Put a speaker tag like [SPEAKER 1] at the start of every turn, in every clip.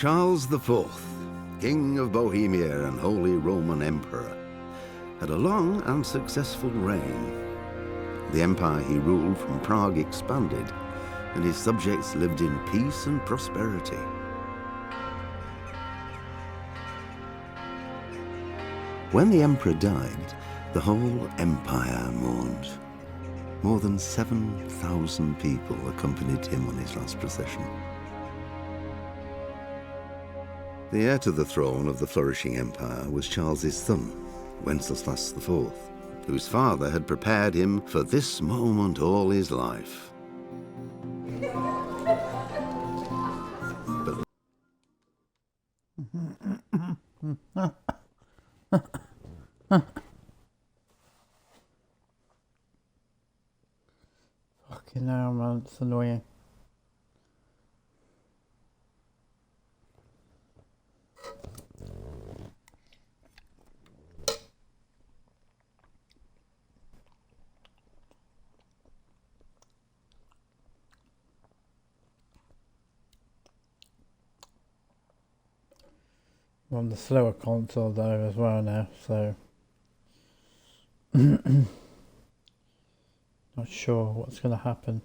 [SPEAKER 1] Charles IV, King of Bohemia and Holy Roman Emperor, had a long and successful reign. The empire he ruled from Prague expanded, and his subjects lived in peace and prosperity. When the emperor died, the whole empire mourned. More than 7,000 people accompanied him on his last procession. The heir to the throne of the flourishing empire was Charles's son, Wenceslas IV, whose father had prepared him for this moment all his life.
[SPEAKER 2] Fucking hell, man, it's annoying. I'm on the slower console though as well now, so not sure what's going to happen.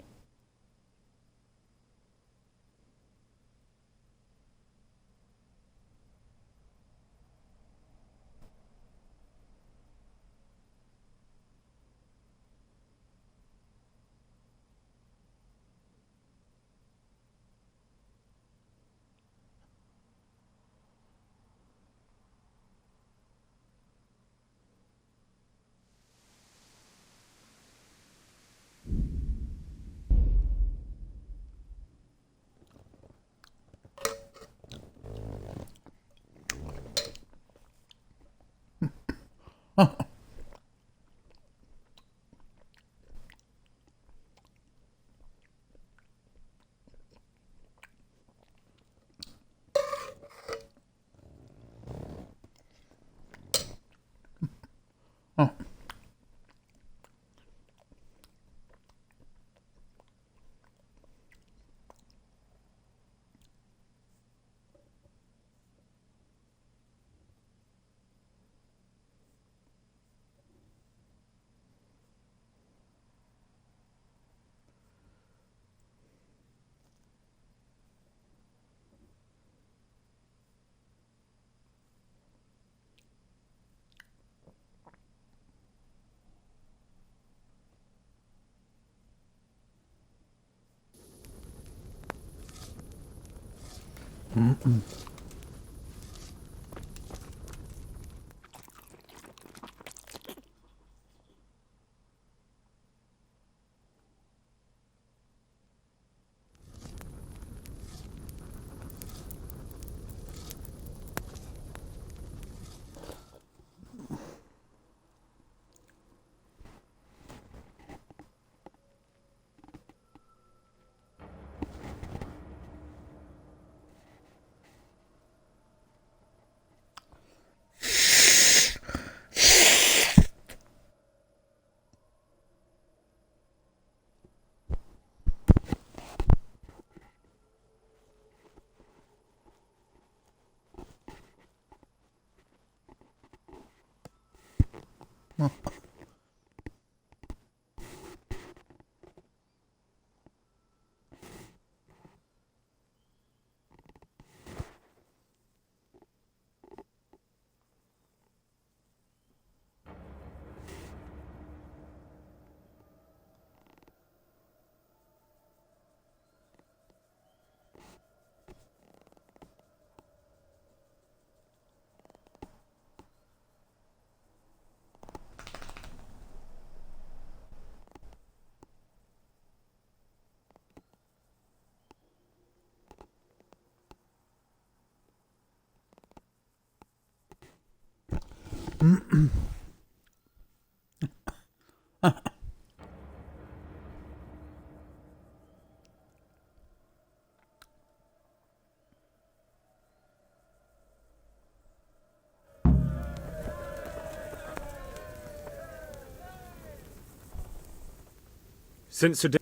[SPEAKER 3] Since today.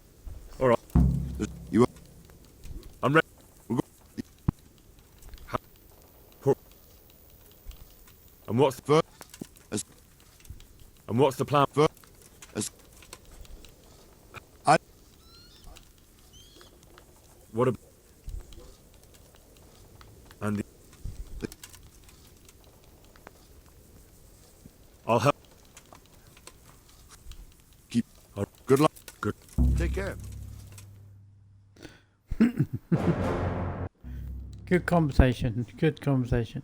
[SPEAKER 3] All right.
[SPEAKER 4] You.
[SPEAKER 3] I'm ready. And what's the and what's the plan? What about and the, I'll help.
[SPEAKER 4] Keep. Good luck.
[SPEAKER 3] Good.
[SPEAKER 4] Take care.
[SPEAKER 2] Good conversation. Good conversation.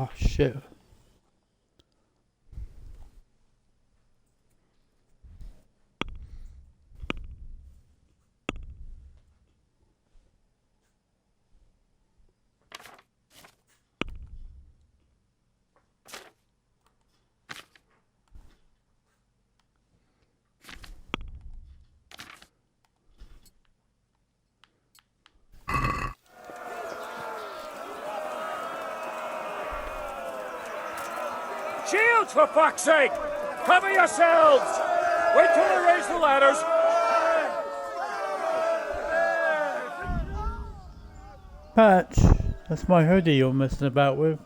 [SPEAKER 2] Oh shit.
[SPEAKER 3] Shields, for fuck's sake! Cover yourselves! Wait till I raise the ladders.
[SPEAKER 2] Patch, that's my hoodie you're messing about with.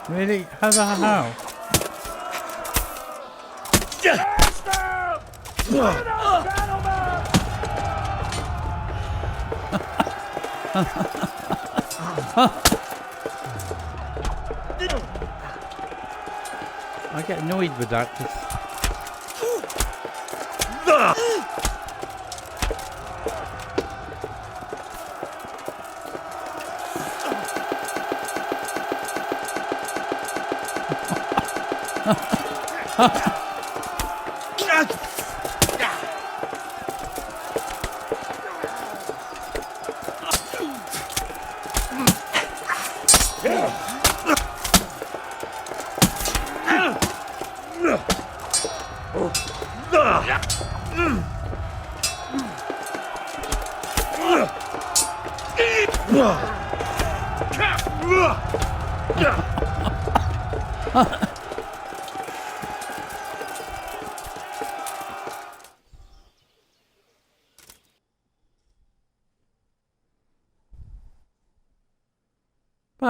[SPEAKER 2] Really? How? I get annoyed with that 'cause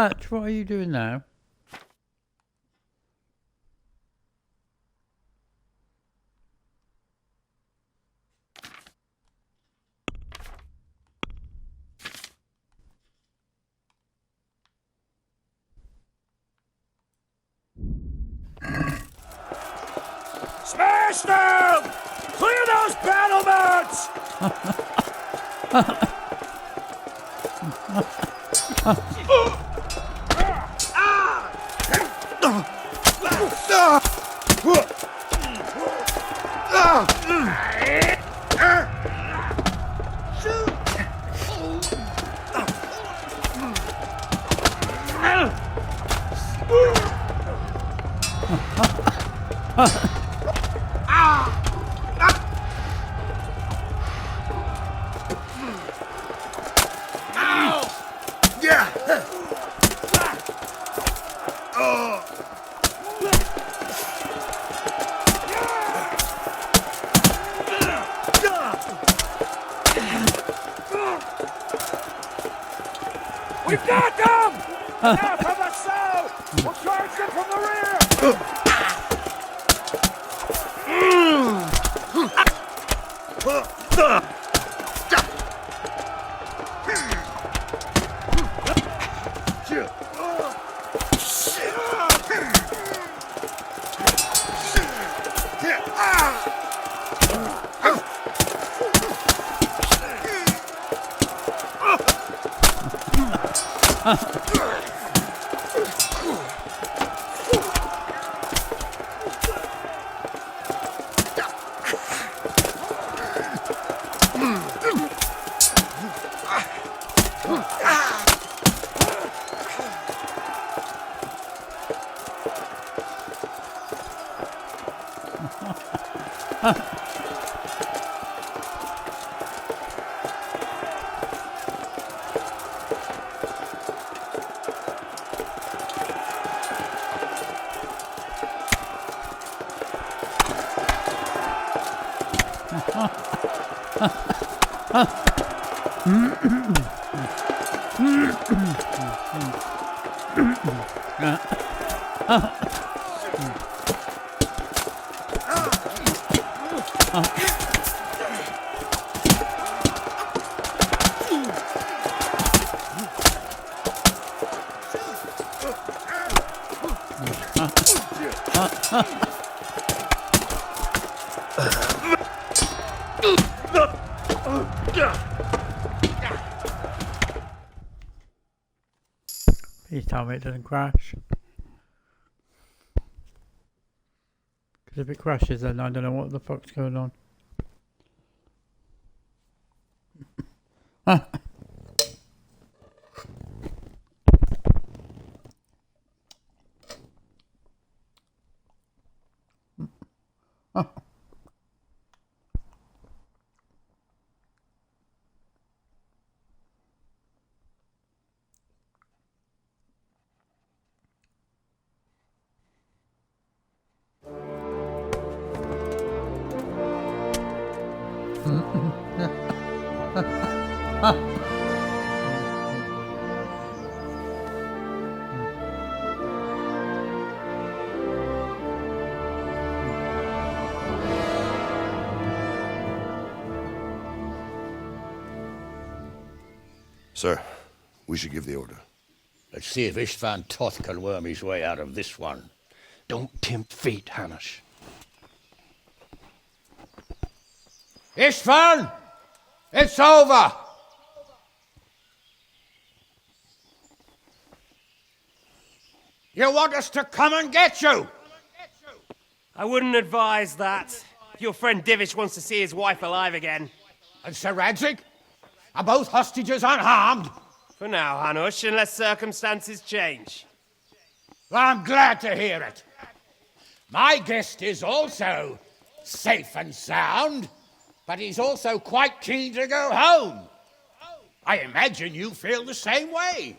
[SPEAKER 2] Hatch, what are you doing now?
[SPEAKER 3] Smash them! Clear those battlements! We've got them! Now from the south! We'll charge them from the rear!
[SPEAKER 2] Please tell me it doesn't crash. Because if it crashes, then I don't know what the fuck's going on.
[SPEAKER 4] Sir, we should give the order.
[SPEAKER 5] Let's see if Istvan Toth can worm his way out of this one.
[SPEAKER 6] Don't tempt fate, Hanush.
[SPEAKER 5] Istvan! It's over! You want us to come and get you?
[SPEAKER 6] I wouldn't advise that. Your friend Divish wants to see his wife alive again.
[SPEAKER 5] And Sir Radzig? Are both hostages unharmed?
[SPEAKER 6] For now, Hanush, unless circumstances change.
[SPEAKER 5] Well, I'm glad to hear it. My guest is also safe and sound, but he's also quite keen to go home. I imagine you feel the same way.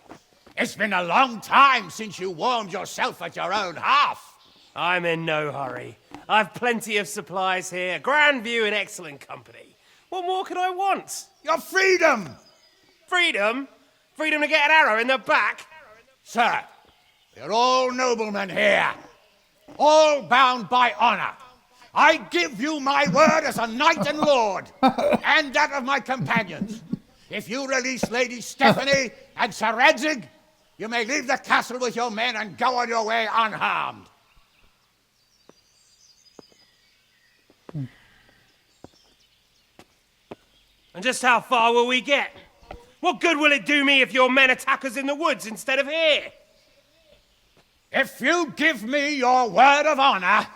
[SPEAKER 5] It's been a long time since you warmed yourself at your own hearth.
[SPEAKER 6] I'm in no hurry. I've plenty of supplies here, grand view and excellent company. What more could I want?
[SPEAKER 5] Your freedom!
[SPEAKER 6] Freedom? Freedom to get an arrow in the back?
[SPEAKER 5] Sir, we're all noblemen here, all bound by honor. I give you my word as a knight and lord, and that of my companions. If you release Lady Stephanie and Sir Radzig, you may leave the castle with your men and go on your way unharmed.
[SPEAKER 6] And just how far will we get? What good will it do me if your men attack us in the woods instead of here?
[SPEAKER 5] If you give me your word of honor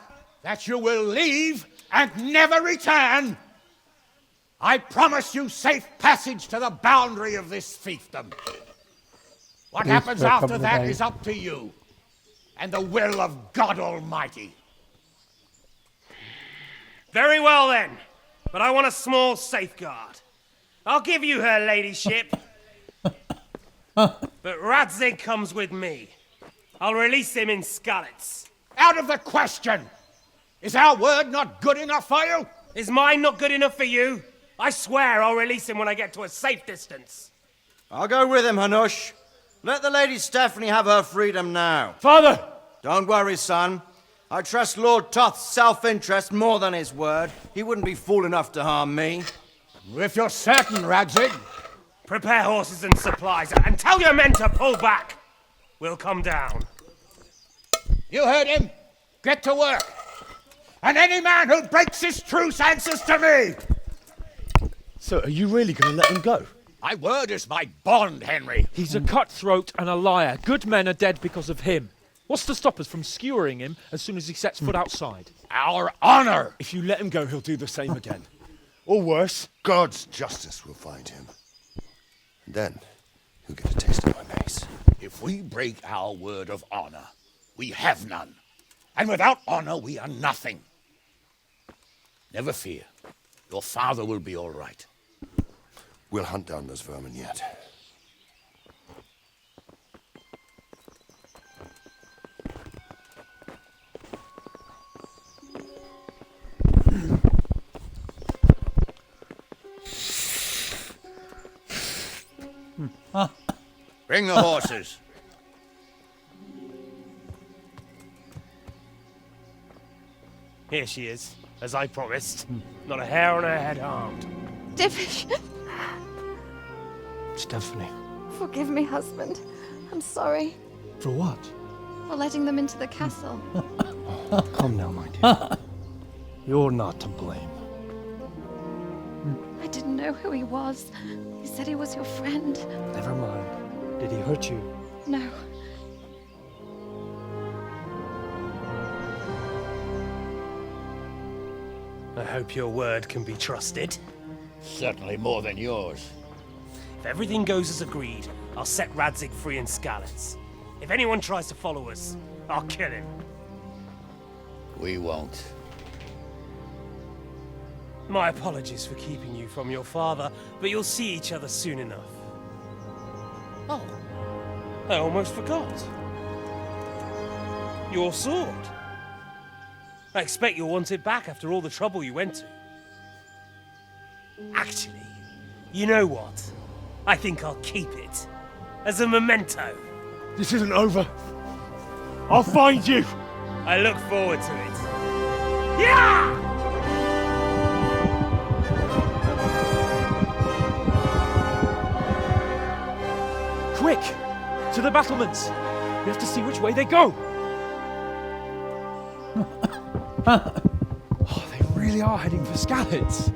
[SPEAKER 5] that you will leave and never return, I promise you safe passage to the boundary of this fiefdom. What
[SPEAKER 2] Please,
[SPEAKER 5] happens
[SPEAKER 2] for a
[SPEAKER 5] after
[SPEAKER 2] couple of
[SPEAKER 5] that
[SPEAKER 2] days.
[SPEAKER 5] is up to you and the will of God Almighty.
[SPEAKER 6] Very well then, but I want a small safeguard. I'll give you her ladyship. But Radzig comes with me. I'll release him in Skalitz.
[SPEAKER 5] Out of the question! Is our word not good enough for you?
[SPEAKER 6] Is mine not good enough for you? I swear I'll release him when I get to a safe distance.
[SPEAKER 7] I'll go with him, Hanush. Let the Lady Stephanie have her freedom now.
[SPEAKER 5] Father!
[SPEAKER 7] Don't worry, son. I trust Lord Toth's self-interest more than his word. He wouldn't be fool enough to harm me.
[SPEAKER 5] If you're certain, Radzig.
[SPEAKER 6] Prepare horses and supplies, and tell your men to pull back. We'll come down.
[SPEAKER 5] You heard him. Get to work. And any man who breaks this truce answers to me.
[SPEAKER 8] So are you really going to let him go?
[SPEAKER 5] My word is my bond, Henry.
[SPEAKER 8] He's a cutthroat and a liar. Good men are dead because of him. What's to stop us from skewering him as soon as he sets foot outside?
[SPEAKER 5] Our honor.
[SPEAKER 8] If you let him go, he'll do the same again. Or worse.
[SPEAKER 4] God's justice will find him. And then he'll get a taste of my mace.
[SPEAKER 5] If we break our word of honor, we have none. And without honor, we are nothing. Never fear. Your father will be all right.
[SPEAKER 4] We'll hunt down those vermin yet.
[SPEAKER 5] Bring the horses.
[SPEAKER 6] Here she is, as I promised. Not a hair on her head harmed.
[SPEAKER 9] Divish,
[SPEAKER 8] Stephanie.
[SPEAKER 9] forgive me, husband. I'm sorry
[SPEAKER 8] For what?
[SPEAKER 9] for letting them into the castle.
[SPEAKER 8] Come now, my dear. You're not to blame.
[SPEAKER 9] I didn't know who he was. He said he was your friend.
[SPEAKER 8] Never mind. Did he hurt you?
[SPEAKER 9] No.
[SPEAKER 6] I hope your word can be trusted.
[SPEAKER 5] Certainly more than yours.
[SPEAKER 6] If everything goes as agreed, I'll set Radzig free in Skalitz. If anyone tries to follow us, I'll kill him.
[SPEAKER 5] We won't.
[SPEAKER 6] My apologies for keeping you from your father, but you'll see each other soon enough. Oh, I almost forgot. Your sword. I expect you'll want it back after all the trouble you went to. Actually, you know what? I think I'll keep it. As a memento.
[SPEAKER 8] This isn't over. I'll find you.
[SPEAKER 6] I look forward to it. Yeah!
[SPEAKER 8] Quick! To the battlements! We have to see which way they go! Oh, they really are heading for Skalitz.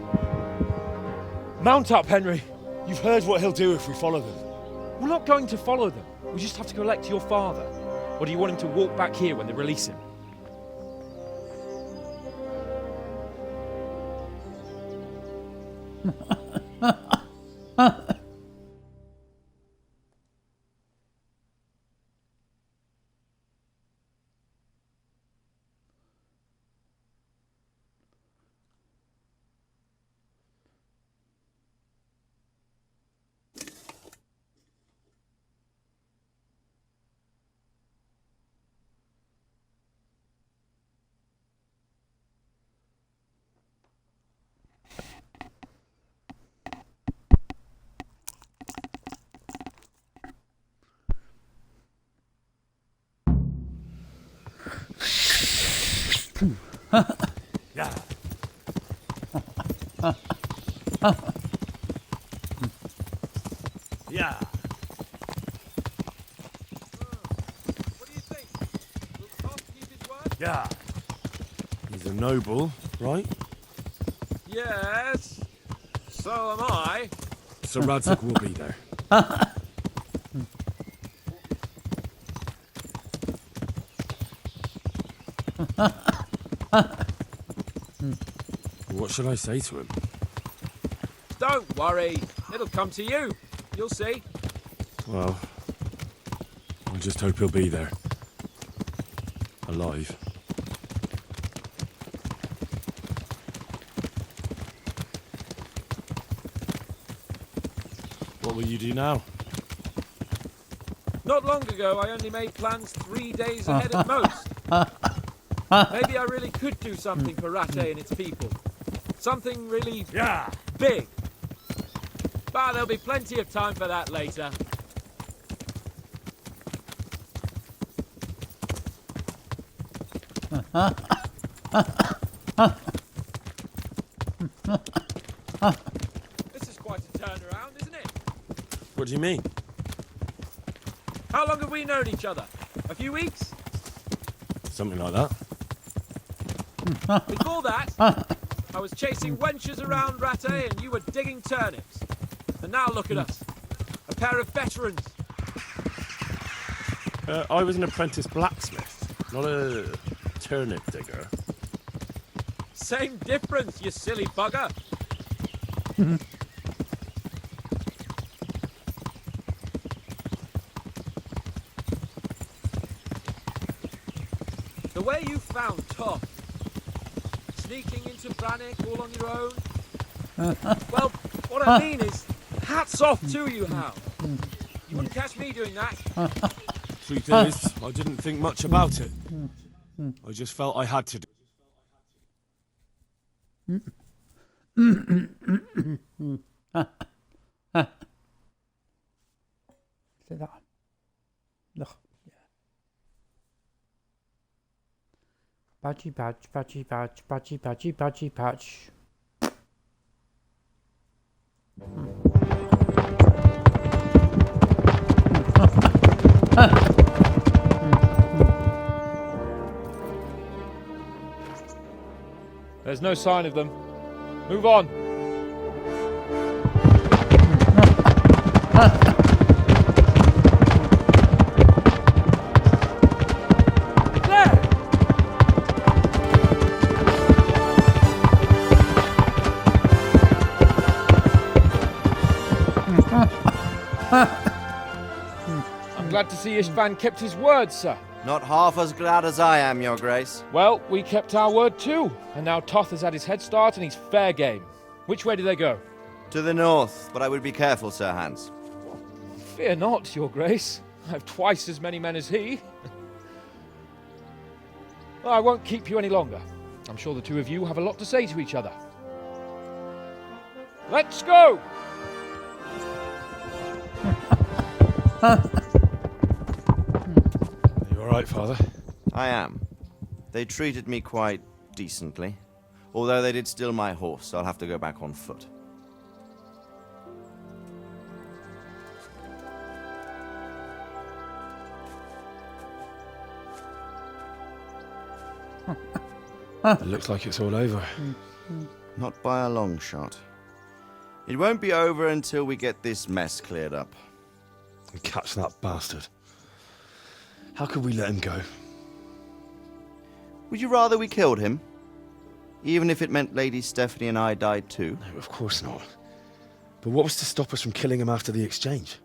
[SPEAKER 8] Mount up, Henry. You've heard what he'll do if we follow them. We're not going to follow them. We just have to collect your father. Or do you want him to walk back here when they release him?
[SPEAKER 3] Yeah. Yeah.
[SPEAKER 8] What do you think? Will Toth keep his word?
[SPEAKER 3] Yeah.
[SPEAKER 10] He's a noble, right?
[SPEAKER 8] Yes. So am I.
[SPEAKER 10] So Radzig will be there. What should I say to him?
[SPEAKER 8] Don't worry. It'll come to you. You'll see.
[SPEAKER 10] Well, I just hope he'll be there. Alive. What will you do now?
[SPEAKER 8] Not long ago, I only made plans 3 days ahead at most. Maybe I really could do something for Rattay and its people. Something really big. But there'll be plenty of time for that later. This is quite a turnaround, isn't it?
[SPEAKER 10] What do you mean?
[SPEAKER 8] How long have we known each other? A few weeks?
[SPEAKER 10] Something like that.
[SPEAKER 8] Before that, I was chasing wenches around Rattay and you were digging turnips. And now look at us. A pair of veterans.
[SPEAKER 10] I was an apprentice blacksmith, not a turnip digger.
[SPEAKER 8] Same difference, you silly bugger. The way you found Toth, sneaking into Brannick all on your own. Well, what I mean is, hats off to you, Hal. You wouldn't catch me doing that.
[SPEAKER 10] Truth is, I didn't think much about it. I just felt I had to do.
[SPEAKER 2] See that? Look. Badgy badge, badgy badge, badgy badgy badgy badge.
[SPEAKER 8] There's no sign of them. Move on. I'm glad to see Istvan kept his word, sir.
[SPEAKER 7] Not half as glad as I am, Your Grace.
[SPEAKER 8] Well, we kept our word too. And now Toth has had his head start and he's fair game. Which way do they go?
[SPEAKER 7] To the north, but I would be careful, Sir Hans.
[SPEAKER 8] Fear not, Your Grace. I have twice as many men as he. Well, I won't keep you any longer. I'm sure the two of you have a lot to say to each other. Let's go!
[SPEAKER 10] You all right, Father?
[SPEAKER 7] I am. They treated me quite decently. Although they did steal my horse, so I'll have to go back on foot.
[SPEAKER 10] It looks like it's all over.
[SPEAKER 7] Not by a long shot. It won't be over until we get this mess cleared up.
[SPEAKER 10] And catch that bastard. How could we let him go?
[SPEAKER 7] Would you rather we killed him? Even if it meant Lady Stephanie and I died too?
[SPEAKER 10] No, of course not. But what was to stop us from killing him after the exchange?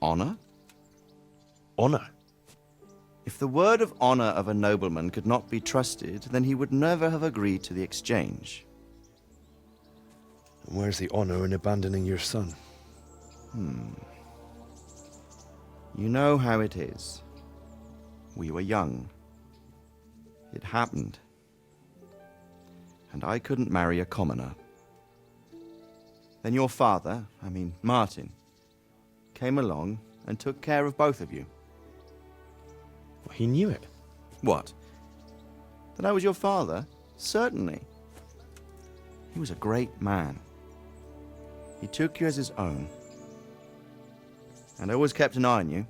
[SPEAKER 7] Honor?
[SPEAKER 10] Honor?
[SPEAKER 7] If the word of honor of a nobleman could not be trusted, then he would never have agreed to the exchange.
[SPEAKER 10] And where's the honor in abandoning your son?
[SPEAKER 7] You know how it is. We were young. It happened. And I couldn't marry a commoner. Then your father, Martin, came along and took care of both of you.
[SPEAKER 10] He knew it.
[SPEAKER 7] What? That I was your father? Certainly. He was a great man. He took you as his own. And always kept an eye on you.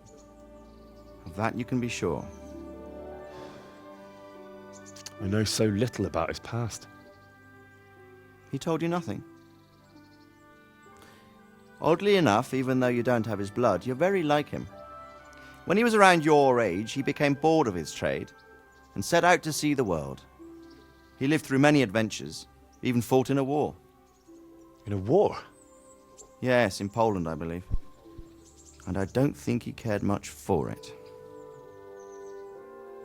[SPEAKER 7] Of that you can be sure.
[SPEAKER 10] I know so little about his past.
[SPEAKER 7] He told you nothing? Oddly enough, even though you don't have his blood, you're very like him. When he was around your age, he became bored of his trade and set out to see the world. He lived through many adventures, even fought in a war.
[SPEAKER 10] In a war?
[SPEAKER 7] Yes, in Poland, I believe. And I don't think he cared much for it.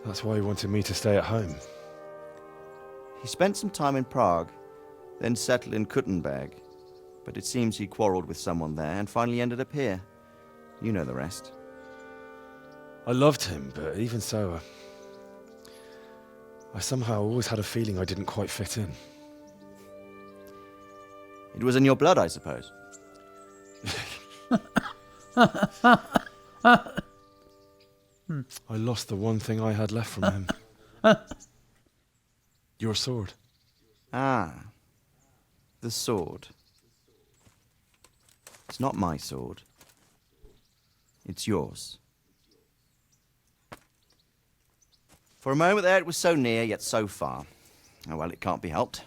[SPEAKER 10] That's why he wanted me to stay at home.
[SPEAKER 7] He spent some time in Prague, then settled in Kuttenberg. But it seems he quarreled with someone there and finally ended up here. You know the rest.
[SPEAKER 10] I loved him, but even so, I somehow always had a feeling I didn't quite fit in.
[SPEAKER 7] It was in your blood, I suppose.
[SPEAKER 10] I lost the one thing I had left from him. Your sword.
[SPEAKER 7] Ah, the sword. It's not my sword. It's yours. For a moment there, it was so near, yet so far. Oh, well, it can't be helped.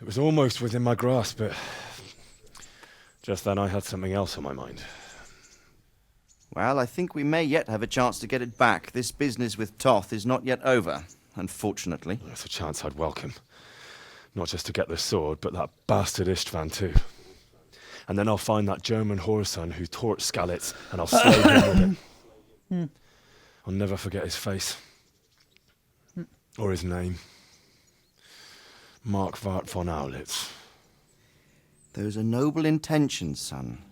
[SPEAKER 10] It was almost within my grasp, but just then I had something else on my mind.
[SPEAKER 7] Well, I think we may yet have a chance to get it back. This business with Toth is not yet over, unfortunately.
[SPEAKER 10] That's a chance I'd welcome. Not just to get the sword, but that bastard Istvan too. And then I'll find that German whoreson who torched Skalitz, and I'll slay him with it. I'll never forget his face. Or his name. Markvart von Aulitz.
[SPEAKER 7] Those are noble intentions, son.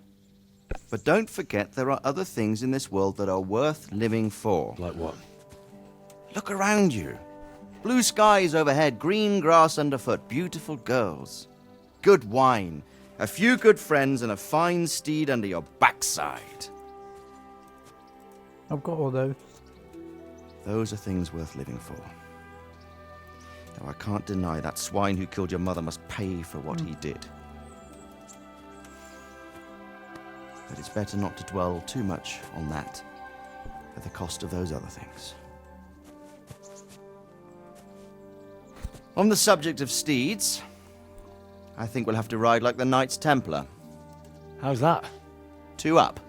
[SPEAKER 7] But don't forget there are other things in this world that are worth living for.
[SPEAKER 10] Like what?
[SPEAKER 7] Look around you. Blue skies overhead, green grass underfoot, beautiful girls. Good wine, a few good friends, and a fine steed under your backside.
[SPEAKER 2] I've got all those.
[SPEAKER 7] Those are things worth living for. Though I can't deny that swine who killed your mother must pay for what he did. But it's better not to dwell too much on that at the cost of those other things. On the subject of steeds, I think we'll have to ride like the Knights Templar.
[SPEAKER 10] How's that?
[SPEAKER 7] 2 up.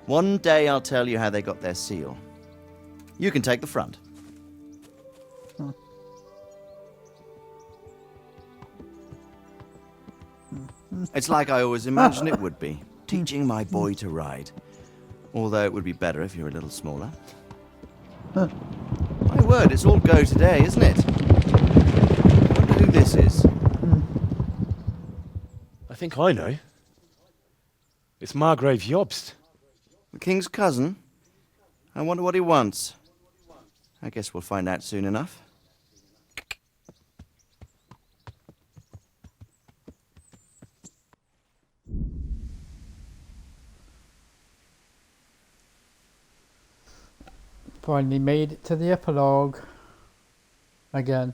[SPEAKER 7] One day I'll tell you how they got their seal. You can take the front. It's like I always imagined it would be, teaching my boy to ride. Although it would be better if you're a little smaller. My word, it's all go today, isn't it? I wonder who this is.
[SPEAKER 10] I think I know. It's Margrave Jobst.
[SPEAKER 7] The king's cousin? I wonder what he wants. I guess we'll find out soon enough.
[SPEAKER 2] Finally made it to the epilogue. Again.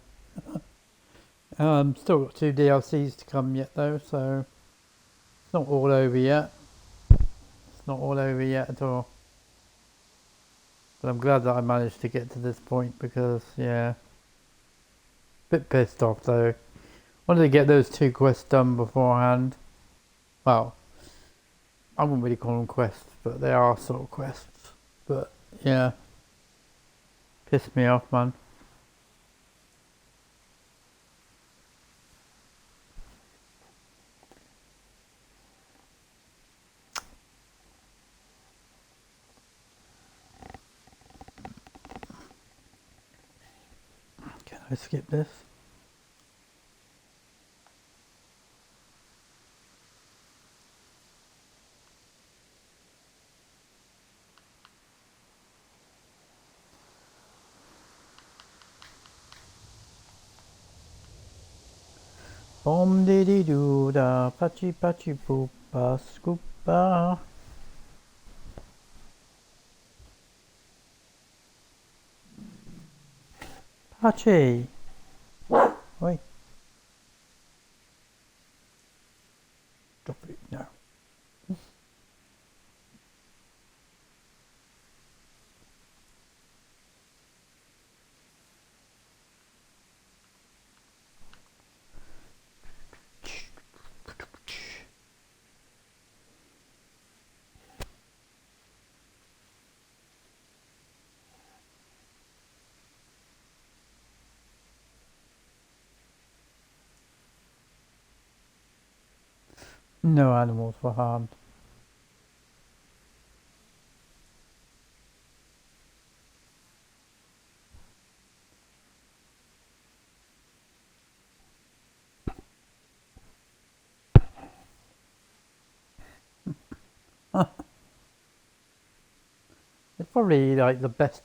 [SPEAKER 2] Still got 2 DLCs to come yet though, so it's not all over yet. It's not all over yet at all. But I'm glad that I managed to get to this point because, yeah. Bit pissed off though. Wanted to get those 2 quests done beforehand. Well, I wouldn't really call them quests, but they are sort of quests. But, yeah. Pissed me off, man. Can I skip this? Bom diddy doo da patchy patchy poopa scoopa. Hachi. Wait. Drop it now. No animals were harmed. It's probably like the best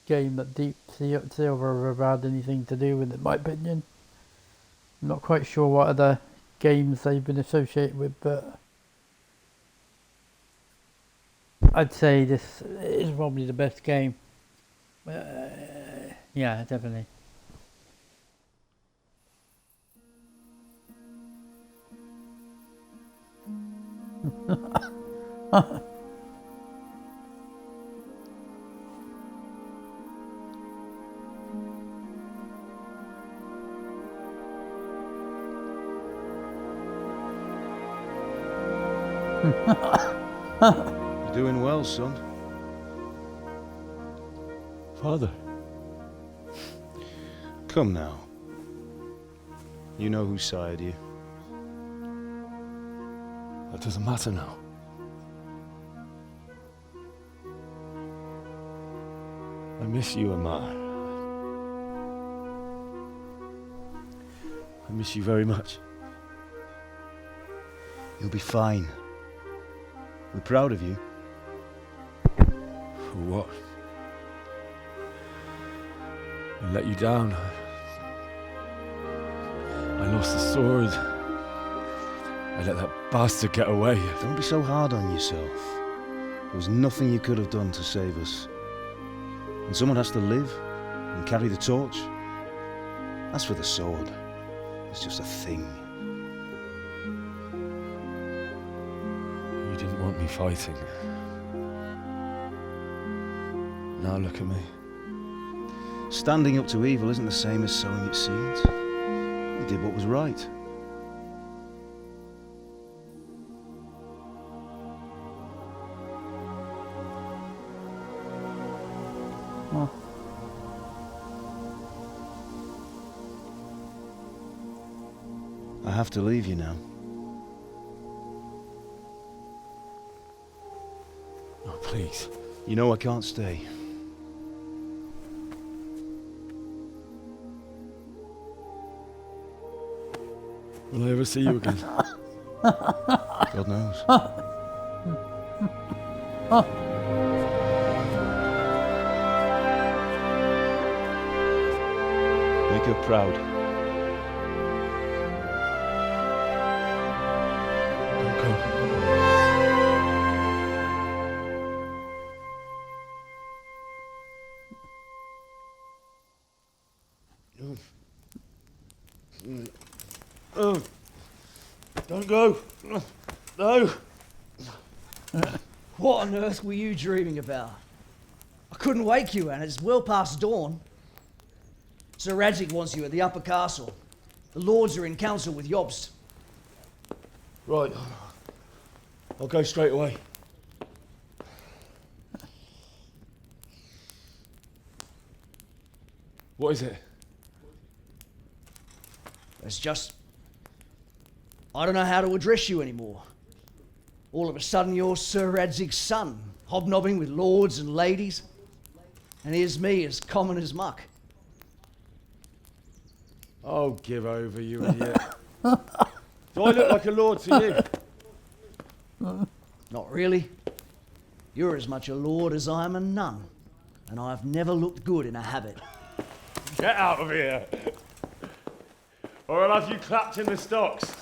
[SPEAKER 2] game that Deep Silver have ever had anything to do with, in my opinion. I'm not quite sure what other games they've been associated with, but I'd say this is probably the best game. Yeah, definitely.
[SPEAKER 11] You're doing well, son.
[SPEAKER 10] Father.
[SPEAKER 11] Come now. You know who sired you.
[SPEAKER 10] That doesn't matter now. I miss you, Amar. I miss you very much.
[SPEAKER 11] You'll be fine. We're proud of you.
[SPEAKER 10] For what? I let you down. I lost the sword. I let that bastard get away.
[SPEAKER 11] Don't be so hard on yourself. There was nothing you could have done to save us. And someone has to live and carry the torch. As for the sword, it's just a thing.
[SPEAKER 10] You didn't want me fighting. Now look at me.
[SPEAKER 11] Standing up to evil isn't the same as sowing its seeds. You did what was right.
[SPEAKER 2] Oh.
[SPEAKER 11] I have to leave you now.
[SPEAKER 10] Oh, please.
[SPEAKER 11] You know I can't stay.
[SPEAKER 10] Will I ever see you again?
[SPEAKER 11] God knows. Make her proud.
[SPEAKER 10] Don't go.
[SPEAKER 8] Oh, don't go. No.
[SPEAKER 12] What on earth were you dreaming about? I couldn't wake you, and it's well past dawn. Sir Radzig wants you at the upper castle. The lords are in council with Jobst.
[SPEAKER 8] Right. I'll go straight away.
[SPEAKER 10] What is it?
[SPEAKER 12] It's just... I don't know how to address you anymore. All of a sudden you're Sir Radzig's son, hobnobbing with lords and ladies. And here's me, as common as muck.
[SPEAKER 10] Oh, give over, you idiot. Do I look like a lord to you?
[SPEAKER 12] Not really. You're as much a lord as I am a nun. And I've never looked good in a habit.
[SPEAKER 10] Get out of here. Or I'll have you clapped in the stocks.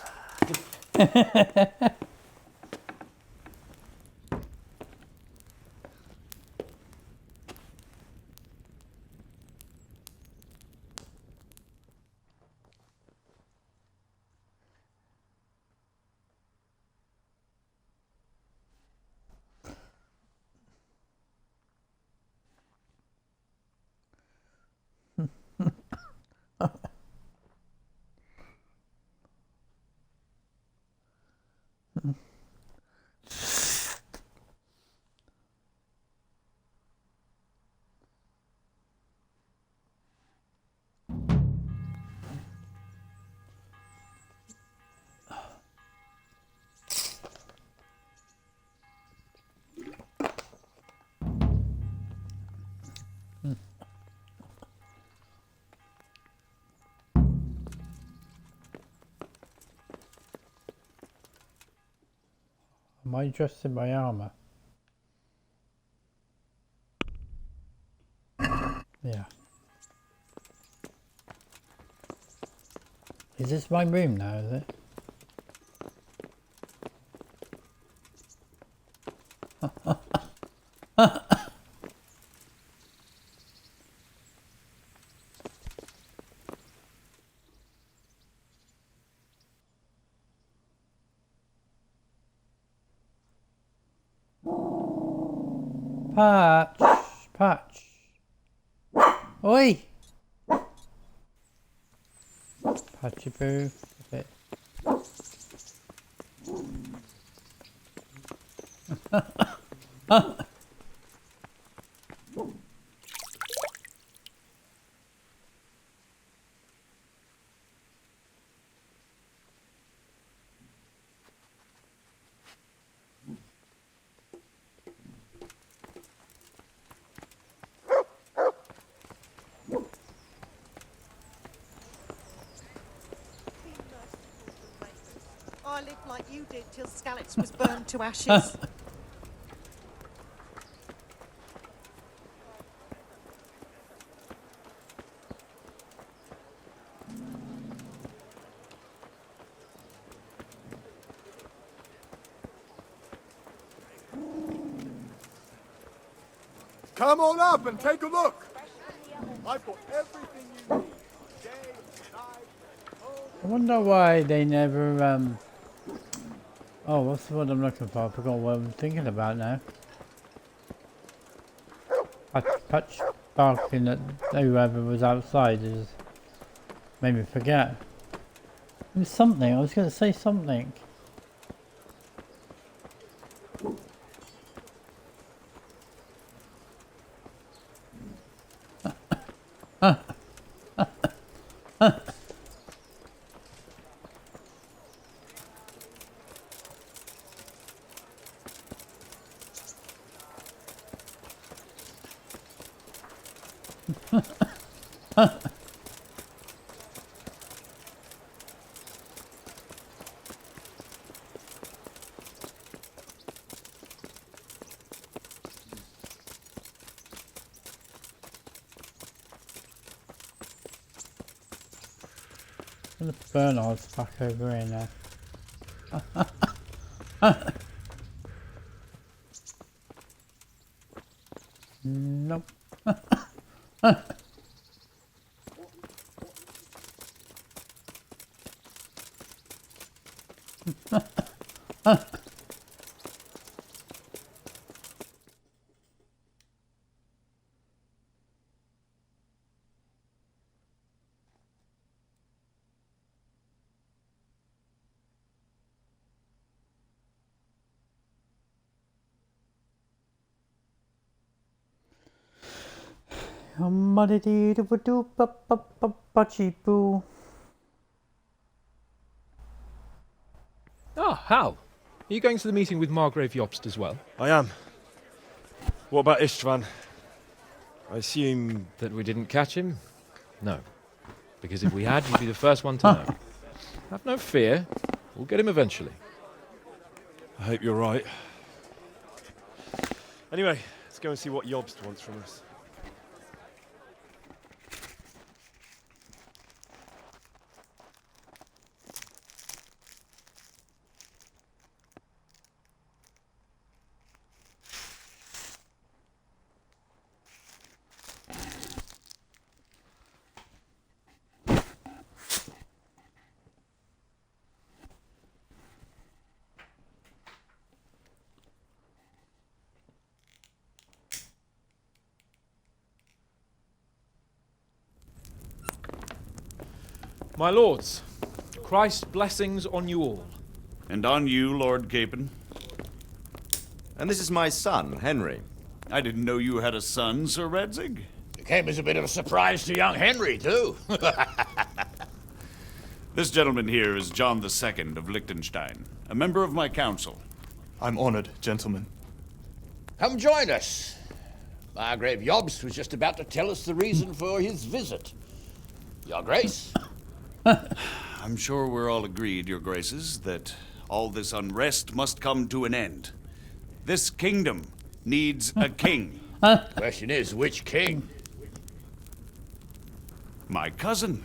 [SPEAKER 2] Am I dressed in my armour? Yeah. Is this my room now, is it? Patch! Patch! Oi! Patchy boo. A bit.
[SPEAKER 13] I lived like you did till Skalitz was burned to ashes.
[SPEAKER 3] Come on up and take a look. I've got everything you need. Day, night,
[SPEAKER 2] I wonder why they never, oh, what's the word I'm looking for? I forgot what I'm thinking about now. Patch barking at whoever was outside is made me forget. It was something, I was going to say something. The Bernard's back over here now. Nope.
[SPEAKER 8] Ah, Hal. Are you going to the meeting with Margrave Jobst as well?
[SPEAKER 10] I am. What about Istvan? I assume...
[SPEAKER 8] That we didn't catch him? No. Because if we had, you'd be the first one to know. Have no fear. We'll get him eventually.
[SPEAKER 10] I hope you're right. Anyway, let's go and see what Jobst wants from us.
[SPEAKER 8] My lords, Christ's blessings on you all.
[SPEAKER 14] And on you, Lord Capon.
[SPEAKER 7] And this is my son, Henry.
[SPEAKER 14] I didn't know you had a son, Sir Radzig.
[SPEAKER 5] It came as a bit of a surprise to young Henry, too.
[SPEAKER 14] This gentleman here is John II of Liechtenstein, a member of my council.
[SPEAKER 15] I'm honored, gentlemen.
[SPEAKER 5] Come join us. Margrave Jobst was just about to tell us the reason for his visit. Your Grace?
[SPEAKER 14] I'm sure we're all agreed, Your Graces, that all this unrest must come to an end. This kingdom needs a king.
[SPEAKER 5] Question is, which king?
[SPEAKER 14] My cousin,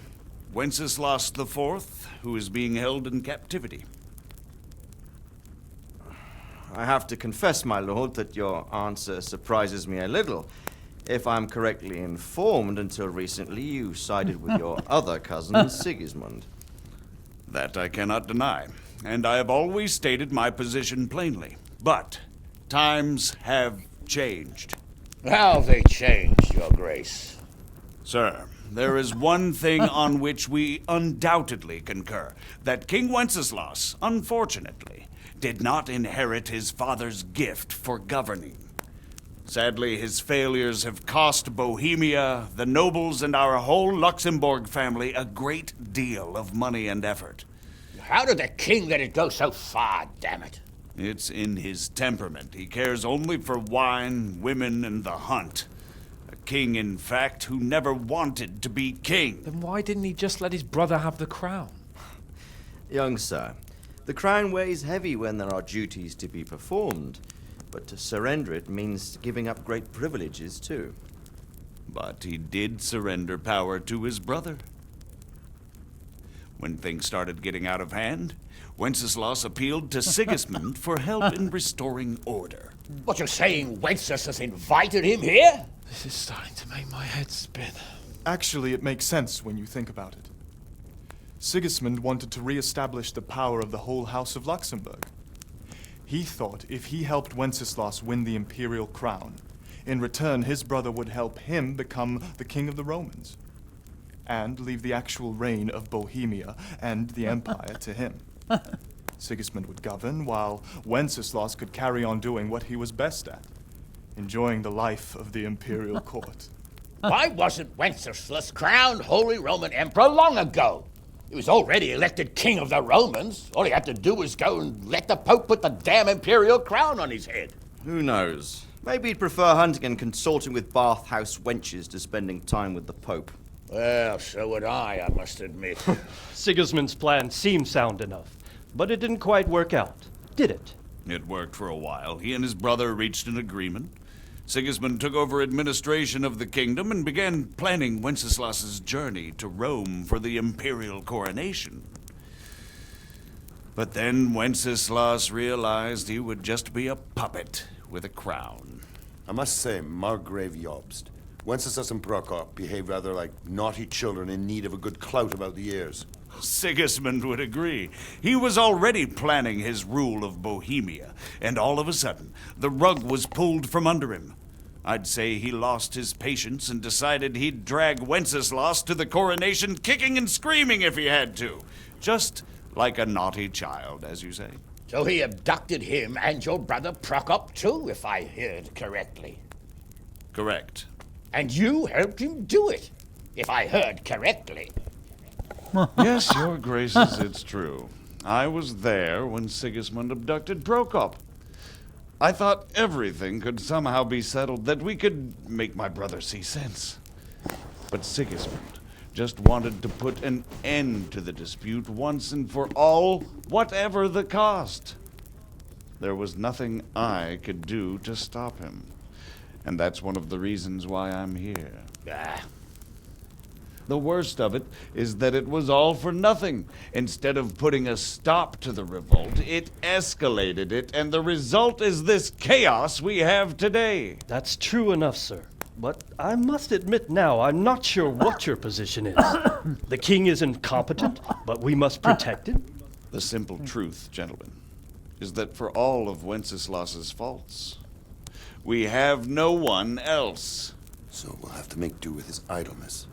[SPEAKER 14] Wenceslas IV, who is being held in captivity.
[SPEAKER 7] I have to confess, my lord, that your answer surprises me a little. If I'm correctly informed, until recently you sided with your other cousin, Sigismund.
[SPEAKER 14] That I cannot deny, and I have always stated my position plainly. But times have changed.
[SPEAKER 5] How have they changed, Your Grace?
[SPEAKER 14] Sir, there is one thing on which we undoubtedly concur, that King Wenceslas, unfortunately, did not inherit his father's gift for governing. Sadly, his failures have cost Bohemia, the nobles, and our whole Luxembourg family a great deal of money and effort.
[SPEAKER 5] How did the king let it go so far, damn it?
[SPEAKER 14] It's in his temperament. He cares only for wine, women, and the hunt. A king, in fact, who never wanted to be king.
[SPEAKER 8] Then why didn't he just let his brother have the crown?
[SPEAKER 7] Young sir, the crown weighs heavy when there are duties to be performed, but to surrender it means giving up great privileges too.
[SPEAKER 14] But he did surrender power to his brother. When things started getting out of hand, Wenceslas appealed to Sigismund for help in restoring order.
[SPEAKER 5] What, you're saying Wenceslas has invited him here?
[SPEAKER 8] This is starting to make my head spin.
[SPEAKER 15] Actually, it makes sense when you think about it. Sigismund wanted to re-establish the power of the whole House of Luxembourg. He thought if he helped Wenceslas win the imperial crown, in return his brother would help him become the king of the Romans, and leave the actual reign of Bohemia and the empire to him. Sigismund would govern, while Wenceslas could carry on doing what he was best at, enjoying the life of the imperial court.
[SPEAKER 5] Why wasn't Wenceslas crowned Holy Roman Emperor long ago? He was already elected king of the Romans. All he had to do was go and let the Pope put the damn imperial crown on his head.
[SPEAKER 7] Who knows? Maybe he'd prefer hunting and consorting with bathhouse wenches to spending time with the Pope.
[SPEAKER 5] Well, so would I must admit.
[SPEAKER 16] Sigismund's plan seemed sound enough, but it didn't quite work out, did it?
[SPEAKER 14] It worked for a while. He and his brother reached an agreement. Sigismund took over administration of the kingdom and began planning Wenceslas's journey to Rome for the imperial coronation. But then Wenceslas realized he would just be a puppet with a crown.
[SPEAKER 4] I must say, Margrave Jobst, Wenceslas and Prokop behave rather like naughty children in need of a good clout about the ears.
[SPEAKER 14] Sigismund would agree. He was already planning his rule of Bohemia, and all of a sudden, the rug was pulled from under him. I'd say he lost his patience and decided he'd drag Wenceslas to the coronation kicking and screaming if he had to. Just like a naughty child, as you say.
[SPEAKER 5] So he abducted him and your brother Prokop too, if I heard correctly.
[SPEAKER 14] Correct.
[SPEAKER 5] And you helped him do it, if I heard correctly.
[SPEAKER 14] Yes, Your Graces, it's true. I was there when Sigismund abducted Prokop. I thought everything could somehow be settled, that we could make my brother see sense. But Sigismund just wanted to put an end to the dispute once and for all, whatever the cost. There was nothing I could do to stop him. And that's one of the reasons why I'm here. The worst of it is that it was all for nothing. Instead of putting a stop to the revolt, it escalated it, and the result is this chaos we have today.
[SPEAKER 16] That's true enough, sir. But I must admit now, I'm not sure what your position is. The king is incompetent, but we must protect him.
[SPEAKER 14] The simple truth, gentlemen, is that for all of Wenceslas's faults, we have no one else.
[SPEAKER 4] So we'll have to make do with his idleness.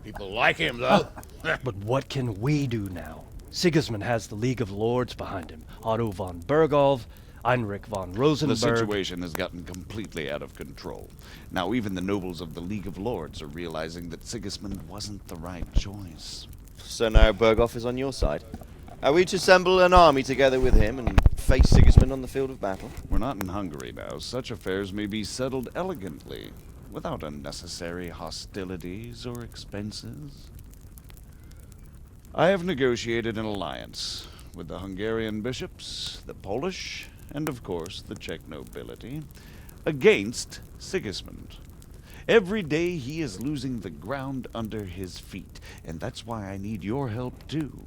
[SPEAKER 5] People like him, though.
[SPEAKER 16] But what can we do now? Sigismund has the League of Lords behind him. Otto von Bergholf, Heinrich von Rosenberg.
[SPEAKER 14] The situation has gotten completely out of control. Now even the nobles of the League of Lords are realizing that Sigismund wasn't the right choice.
[SPEAKER 7] So now Berghof is on your side. Are we to assemble an army together with him and face Sigismund on the field of battle?
[SPEAKER 14] We're not in Hungary now. Such affairs may be settled elegantly, without unnecessary hostilities or expenses. I have negotiated an alliance with the Hungarian bishops, the Polish, and of course the Czech nobility, against Sigismund. Every day he is losing the ground under his feet, and that's why I need your help too.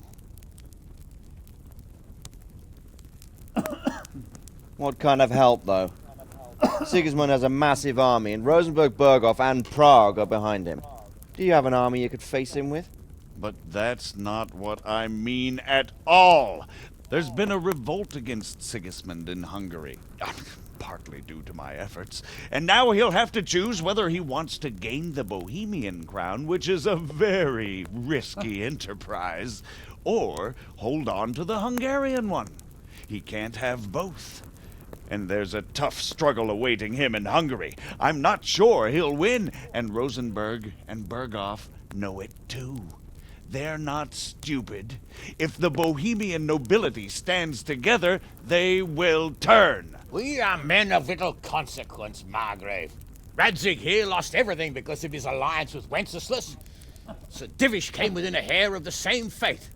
[SPEAKER 7] What kind of help, though? Sigismund has a massive army, and Rosenberg, Berghof, and Prague are behind him. Do you have an army you could face him with?
[SPEAKER 14] But that's not what I mean at all. There's been a revolt against Sigismund in Hungary, partly due to my efforts, and now he'll have to choose whether he wants to gain the Bohemian crown, which is a very risky enterprise, or hold on to the Hungarian one. He can't have both. And there's a tough struggle awaiting him in Hungary. I'm not sure he'll win, and Rosenberg and Berghof know it too. They're not stupid. If the Bohemian nobility stands together, they will turn.
[SPEAKER 5] We are men of little consequence, Margrave. Radzig here lost everything because of his alliance with Wenceslas. Sir Divish came within a hair of the same fate.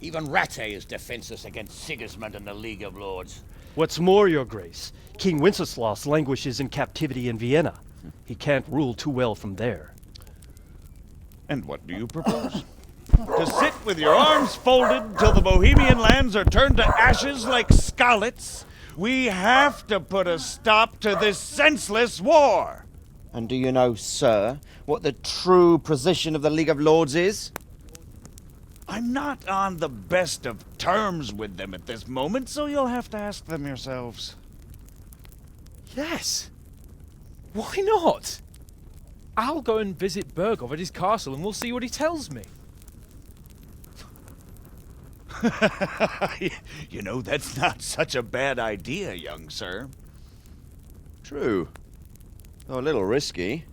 [SPEAKER 5] Even Rattay is defenseless against Sigismund and the League of Lords.
[SPEAKER 16] What's more, Your Grace, King Wenceslas languishes in captivity in Vienna. He can't rule too well from there.
[SPEAKER 14] And what do you propose? To sit with your arms folded till the Bohemian lands are turned to ashes like Skalitz? We have to put a stop to this senseless war!
[SPEAKER 7] And do you know, sir, what the true position of the League of Lords is?
[SPEAKER 14] I'm not on the best of terms with them at this moment, so you'll have to ask them yourselves.
[SPEAKER 8] Yes. Why not? I'll go and visit Berghof at his castle and we'll see what he tells me.
[SPEAKER 14] You know, that's not such a bad idea, young sir.
[SPEAKER 7] True. Though a little risky.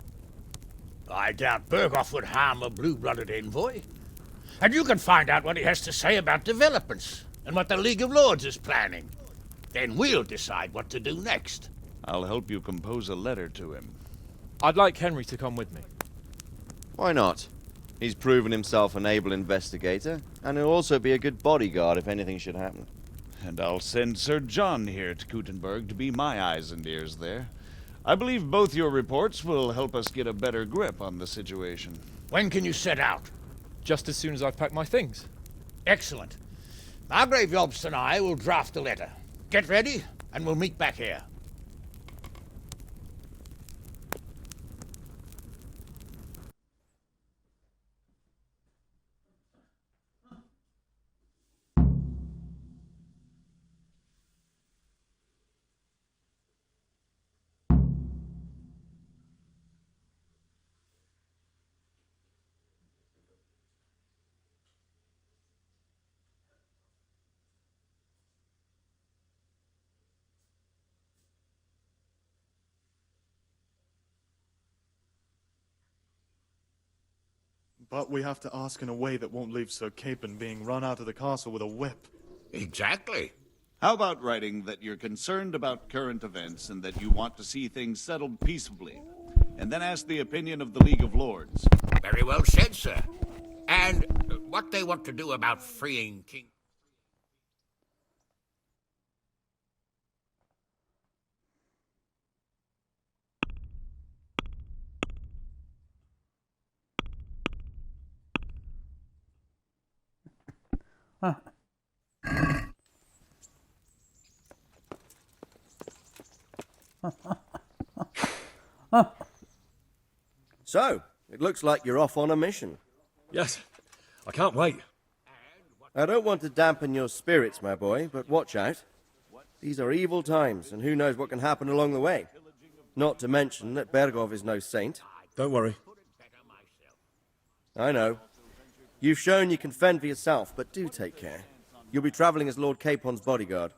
[SPEAKER 5] I doubt Berghof would harm a blue-blooded envoy. And you can find out what he has to say about developments and what the League of Lords is planning. Then we'll decide what to do next.
[SPEAKER 14] I'll help you compose a letter to him.
[SPEAKER 8] I'd like Henry to come with me.
[SPEAKER 7] Why not? He's proven himself an able investigator, and he'll also be a good bodyguard if anything should happen.
[SPEAKER 14] And I'll send Sir John here to Kuttenberg to be my eyes and ears there. I believe both your reports will help us get a better grip on the situation.
[SPEAKER 5] When can you set out?
[SPEAKER 8] Just as soon as I've packed my things.
[SPEAKER 5] Excellent. Margrave Jobst and I will draft a letter. Get ready, and we'll meet back here.
[SPEAKER 15] But we have to ask in a way that won't leave Sir Capon being run out of the castle with a whip.
[SPEAKER 14] Exactly. How about writing that you're concerned about current events and that you want to see things settled peaceably? And then ask the opinion of the League of Lords.
[SPEAKER 5] Very well said, sir. And what they want to do about freeing King...
[SPEAKER 17] So, it looks like you're off on a mission.
[SPEAKER 3] Yes, I can't wait.
[SPEAKER 17] I don't want to dampen your spirits, my boy, but watch out. These are evil times, and who knows what can happen along the way. Not to mention that Berghof is no saint.
[SPEAKER 3] Don't worry.
[SPEAKER 17] I know. You've shown you can fend for yourself, but do take care. You'll be traveling as Lord Capon's bodyguard.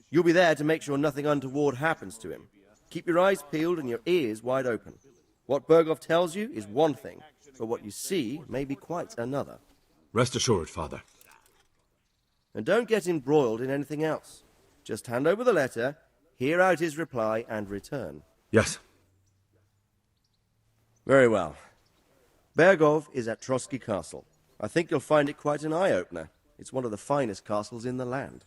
[SPEAKER 17] You'll be there to make sure nothing untoward happens to him. Keep your eyes peeled and your ears wide open. What Berghoff tells you is one thing, but what you see may be quite another.
[SPEAKER 10] Rest assured, Father.
[SPEAKER 17] And don't get embroiled in anything else. Just hand over the letter, hear out his reply, and return.
[SPEAKER 10] Yes.
[SPEAKER 17] Very well. Berghoff is at Trotsky Castle. I think you'll find it quite an eye-opener. It's one of the finest castles in the land.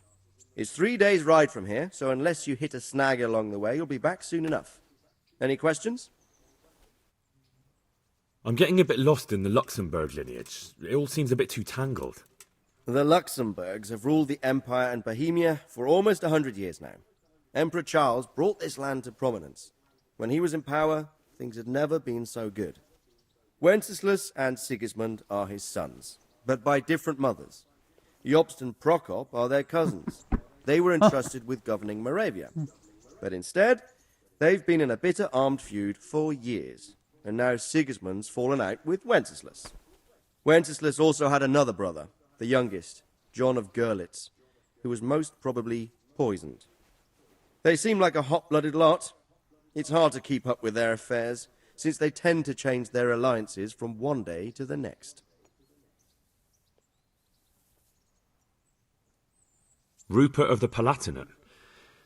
[SPEAKER 17] It's 3 days' ride from here, so unless you hit a snag along the way, you'll be back soon enough. Any questions?
[SPEAKER 10] I'm getting a bit lost in the Luxembourg lineage. It all seems a bit too tangled.
[SPEAKER 17] The Luxembourgs have ruled the Empire and Bohemia for almost 100 years now. Emperor Charles brought this land to prominence. When he was in power, things had never been so good. Wenceslas and Sigismund are his sons, but by different mothers. Jobst and Prokop are their cousins. They were entrusted with governing Moravia. But instead, they've been in a bitter armed feud for years, and now Sigismund's fallen out with Wenceslas. Wenceslas also had another brother, the youngest, John of Görlitz, who was most probably poisoned. They seem like a hot-blooded lot. It's hard to keep up with their affairs, since they tend to change their alliances from one day to the next.
[SPEAKER 10] Rupert of the Palatinate.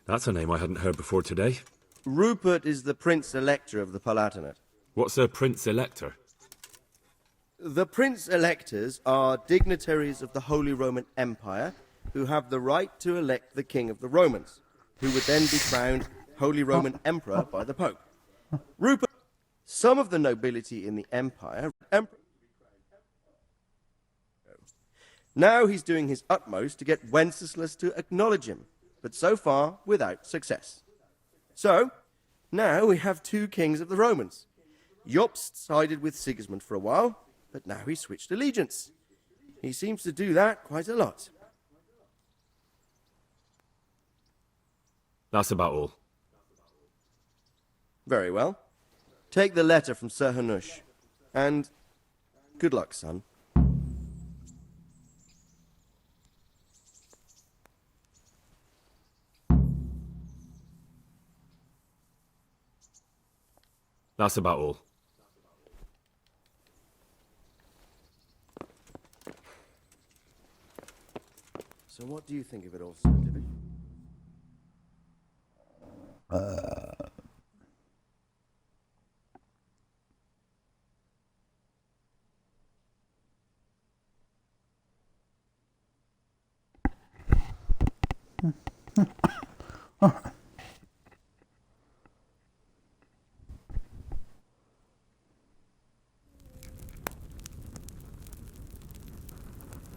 [SPEAKER 10] That's a name I hadn't heard before today.
[SPEAKER 17] Rupert is the Prince-Elector of the Palatinate.
[SPEAKER 10] What's a Prince-Elector?
[SPEAKER 17] The Prince-Electors are dignitaries of the Holy Roman Empire who have the right to elect the King of the Romans, who would then be crowned Holy Roman Emperor by the Pope. Rupert, some of the nobility in the Empire, now he's doing his utmost to get Wenceslas to acknowledge him, but so far without success. So, now we have two kings of the Romans. Jobst sided with Sigismund for a while, but now he's switched allegiance. He seems to do that quite a lot.
[SPEAKER 10] That's about all.
[SPEAKER 17] Very well. Take the letter from Sir Hanush. And good luck, son.
[SPEAKER 10] That's about all.
[SPEAKER 17] So what do you think of it all, Sir Divish?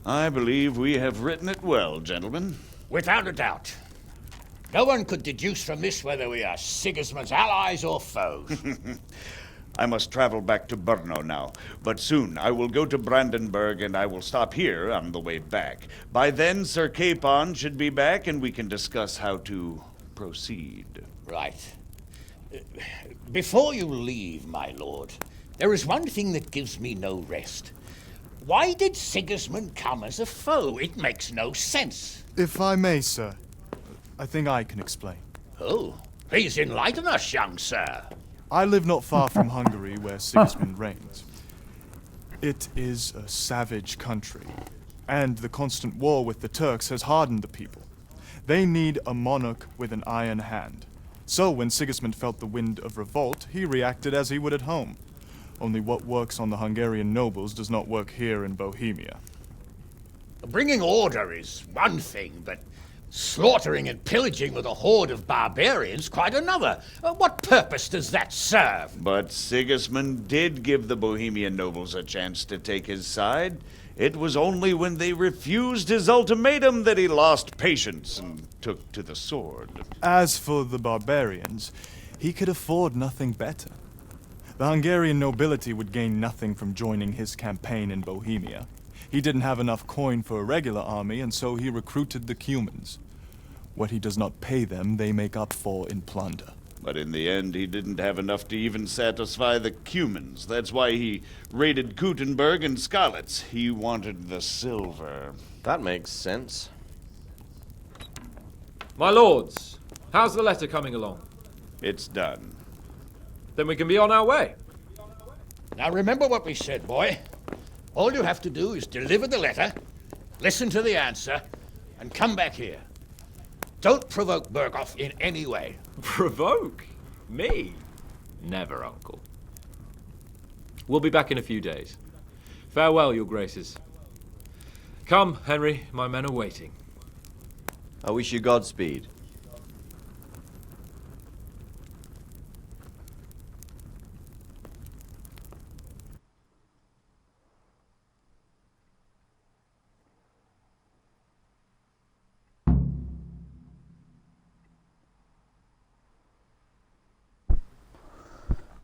[SPEAKER 14] I believe we have written it well, gentlemen.
[SPEAKER 5] Without a doubt. No one could deduce from this whether we are Sigismund's allies or foes.
[SPEAKER 14] I must travel back to Brno now, but soon I will go to Brandenburg and I will stop here on the way back. By then, Sir Capon should be back and we can discuss how to proceed.
[SPEAKER 5] Right. Before you leave, my lord, there is one thing that gives me no rest. Why did Sigismund come as a foe? It makes no sense.
[SPEAKER 15] If I may, sir, I think I can explain.
[SPEAKER 5] Oh, please enlighten us, young sir.
[SPEAKER 15] I live not far from Hungary, where Sigismund reigns. It is a savage country, and the constant war with the Turks has hardened the people. They need a monarch with an iron hand. So when Sigismund felt the wind of revolt, he reacted as he would at home. Only what works on the Hungarian nobles does not work here in Bohemia.
[SPEAKER 5] Bringing order is one thing, but slaughtering and pillaging with a horde of barbarians quite another. What purpose does that serve?
[SPEAKER 14] But Sigismund did give the Bohemian nobles a chance to take his side. It was only when they refused his ultimatum that he lost patience and took to the sword.
[SPEAKER 15] As for the barbarians, he could afford nothing better. The Hungarian nobility would gain nothing from joining his campaign in Bohemia. He didn't have enough coin for a regular army, and so he recruited the Cumans. What he does not pay them, they make up for in plunder.
[SPEAKER 14] But in the end, he didn't have enough to even satisfy the Cumans. That's why he raided Kuttenberg and Skalitz. He wanted the silver.
[SPEAKER 18] That makes sense.
[SPEAKER 8] My lords, how's the letter coming along?
[SPEAKER 14] It's done.
[SPEAKER 8] Then we can be on our way.
[SPEAKER 5] Now remember what we said, boy. All you have to do is deliver the letter, listen to the answer, and come back here. Don't provoke Berghoff in any way.
[SPEAKER 8] Provoke? Me? Never, Uncle. We'll be back in a few days. Farewell, your graces. Come, Henry, my men are waiting.
[SPEAKER 7] I wish you Godspeed.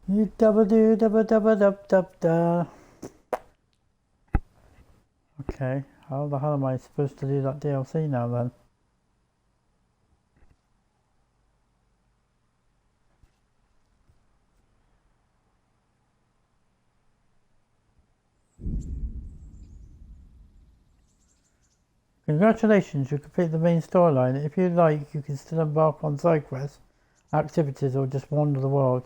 [SPEAKER 2] You double do double double dub dub da. Okay, how the hell am I supposed to do that DLC now then? Congratulations, you complete the main storyline. If you like, you can still embark on side quests, activities, or just wander the world.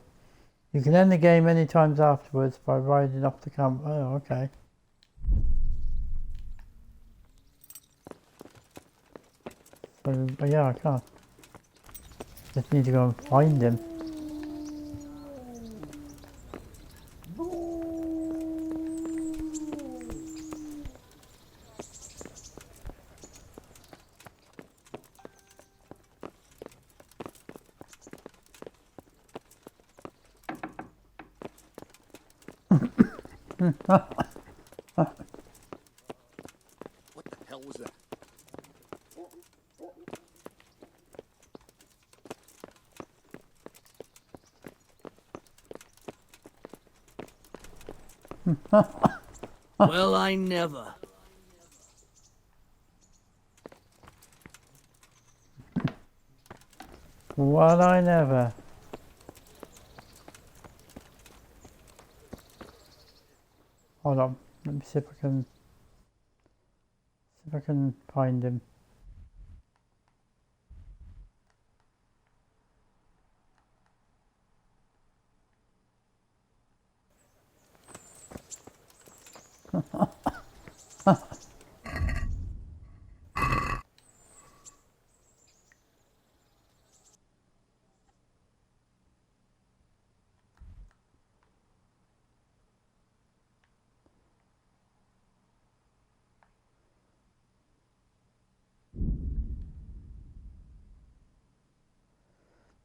[SPEAKER 2] You can end the game any times afterwards by riding off the camp. Oh, okay. So, yeah, I can't. Just need to go and find him.
[SPEAKER 4] What the hell was that?
[SPEAKER 12] Well, I never.
[SPEAKER 2] Well, I never. Hold on, let me see if I can find him.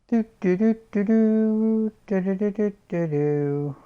[SPEAKER 2] Do do do do do do do do do do do.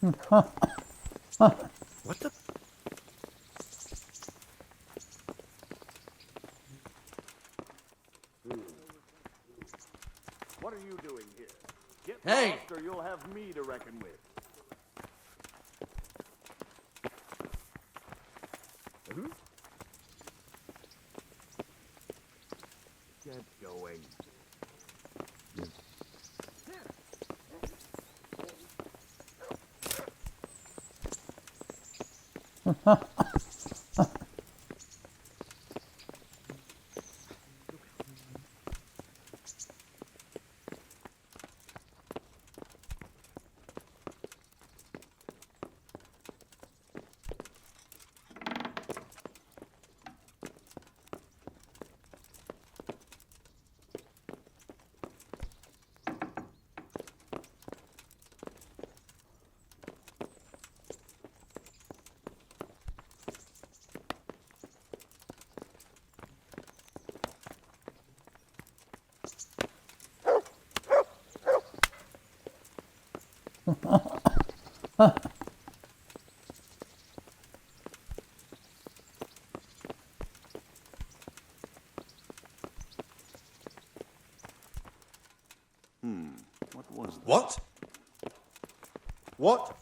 [SPEAKER 17] What the?
[SPEAKER 3] What are you doing here? Get
[SPEAKER 12] Hey!
[SPEAKER 3] lost or you'll have me to reckon with. Get going.
[SPEAKER 14] What was that?
[SPEAKER 17] What? What?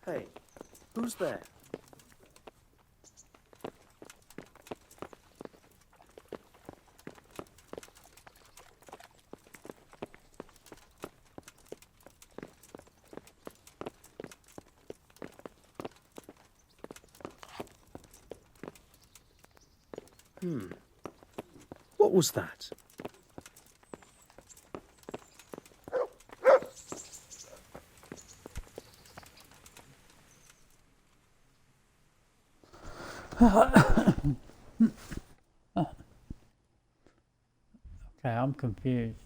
[SPEAKER 17] Hey, who's there? What was that?
[SPEAKER 2] Okay, I'm confused.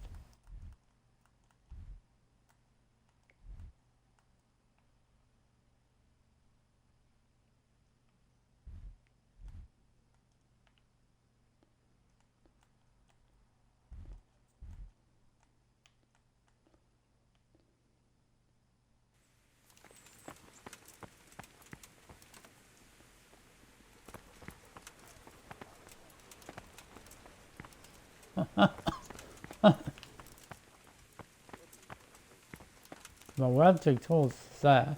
[SPEAKER 2] Well, Radzig told us there.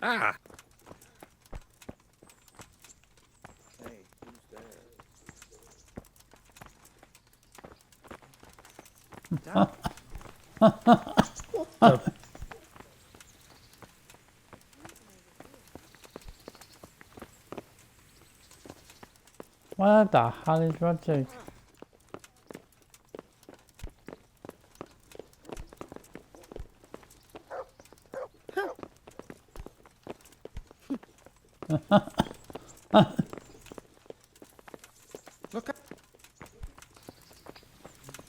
[SPEAKER 3] Ah!
[SPEAKER 17] Hey, who's there?
[SPEAKER 2] What the? What the hell is Radzig?
[SPEAKER 3] Look up.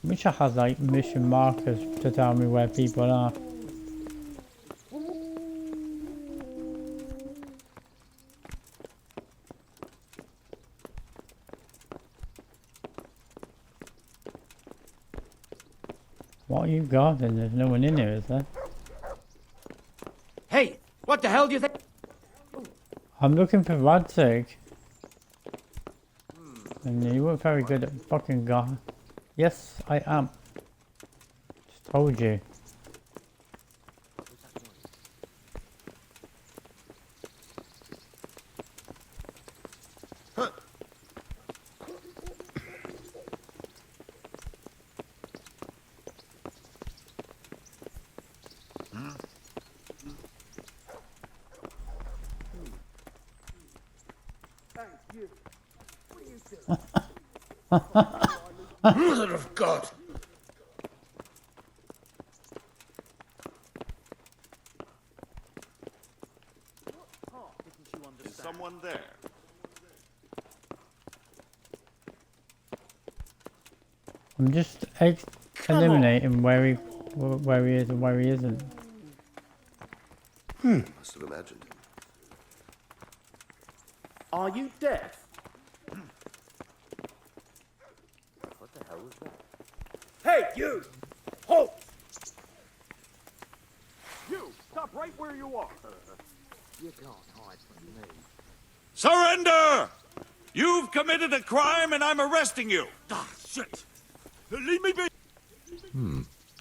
[SPEAKER 2] Wish I had like mission markers to tell me where people are. What you got? And there's no one in here, is there?
[SPEAKER 6] Hey, what the hell do you think?
[SPEAKER 2] I'm looking for Radzig. And you weren't very good at fucking God. Yes, I am. Just told you.
[SPEAKER 5] Mother of God!
[SPEAKER 14] Is someone there?
[SPEAKER 2] I'm just eliminating where he is and where he isn't.
[SPEAKER 1] Must have imagined him.
[SPEAKER 3] Are you deaf? What the hell was that? Hey, you! Halt! You! Stop right where you are! You can't hide from me.
[SPEAKER 14] Surrender! You've committed a crime and I'm arresting you!
[SPEAKER 3] Ah, shit! Leave me be!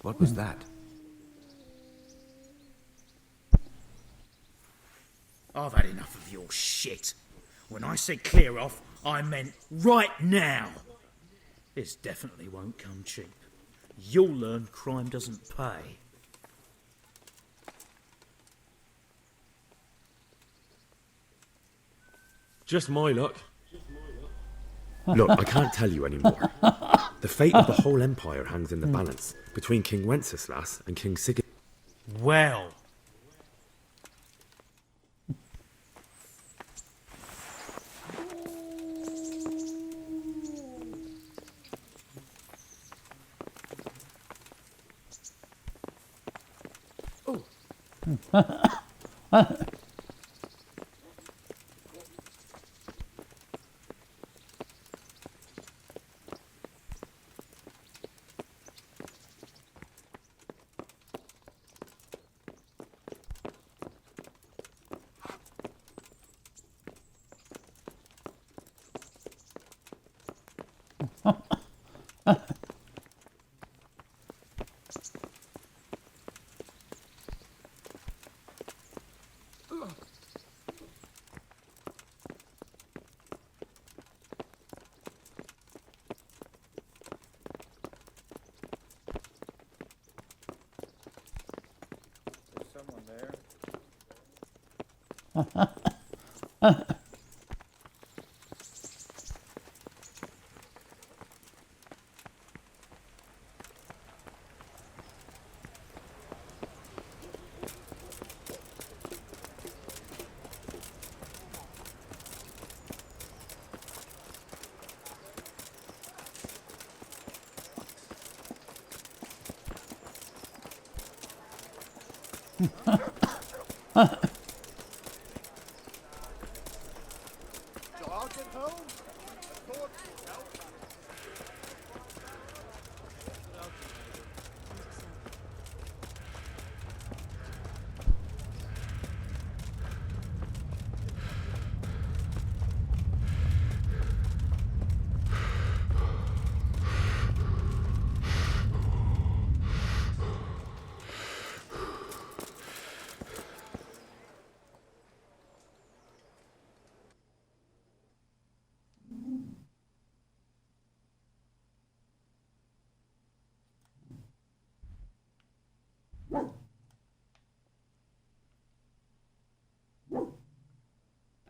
[SPEAKER 1] What was that?
[SPEAKER 5] I've had enough of your shit. When I said clear off, I meant right now. This definitely won't come cheap. You'll learn crime doesn't pay.
[SPEAKER 8] Just my luck. Look, I can't tell you anymore. The fate of the whole empire hangs in the balance between King Wenceslas and King Sigismund.
[SPEAKER 5] Well.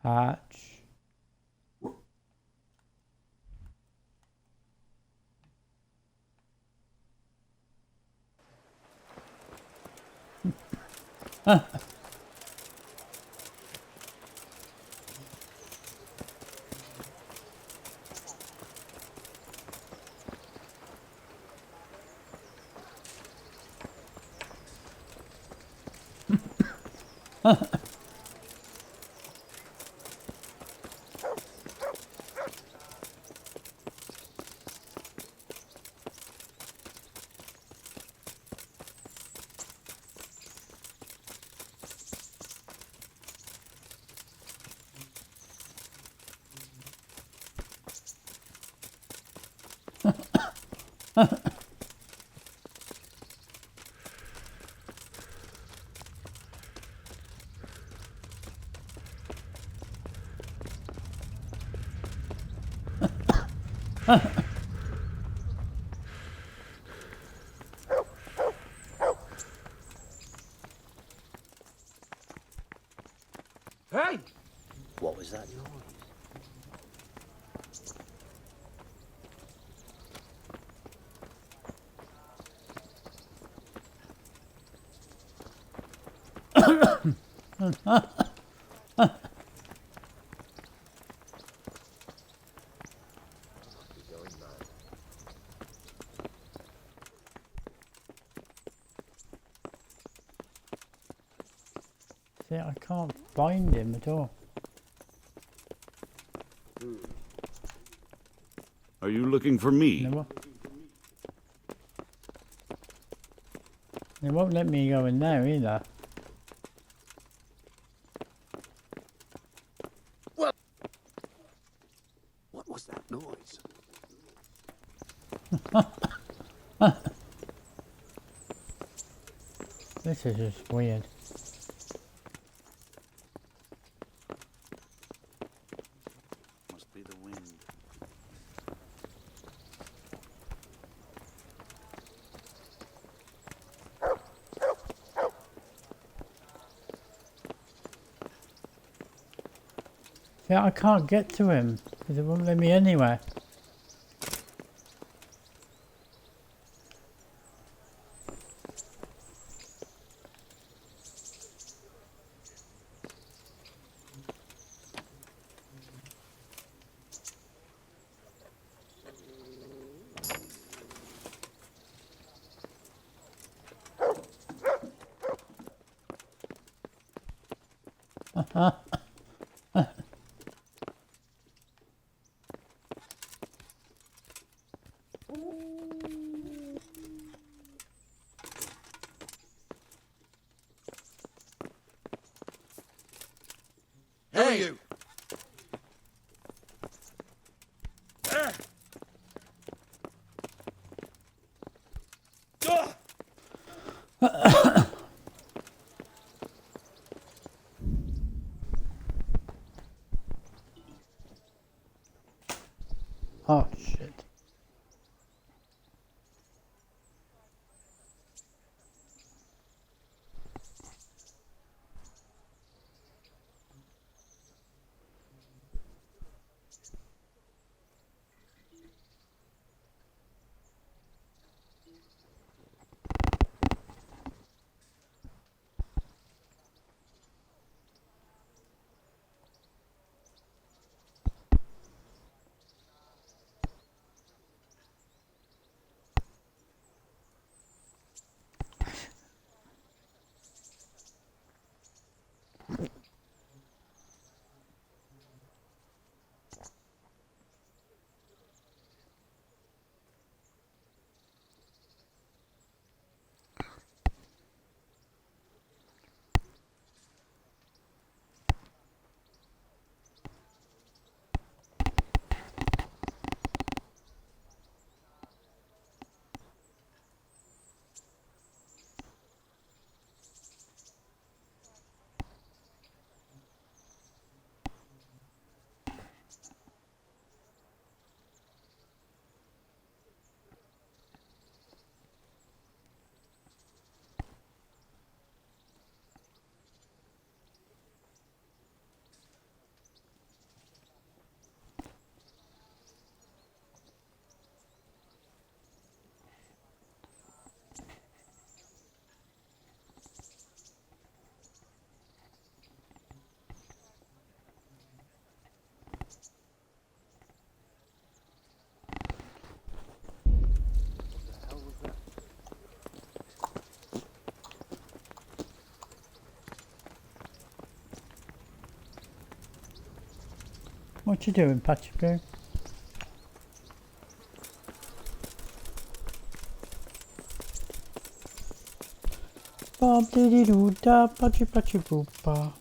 [SPEAKER 2] Patch.
[SPEAKER 5] Hey!
[SPEAKER 3] What was that noise?
[SPEAKER 2] See, I can't find him at all.
[SPEAKER 14] Are you looking for me?
[SPEAKER 2] No, it won't let me go in there either.
[SPEAKER 1] What was that noise?
[SPEAKER 2] This is just weird.
[SPEAKER 14] Must be the wind.
[SPEAKER 2] Yeah, I can't get to him because it won't let me anywhere.
[SPEAKER 1] Hey, you!
[SPEAKER 2] Oh shit. What you doing, Patrick? Bob diddy doo da, patchy patchy boop ba.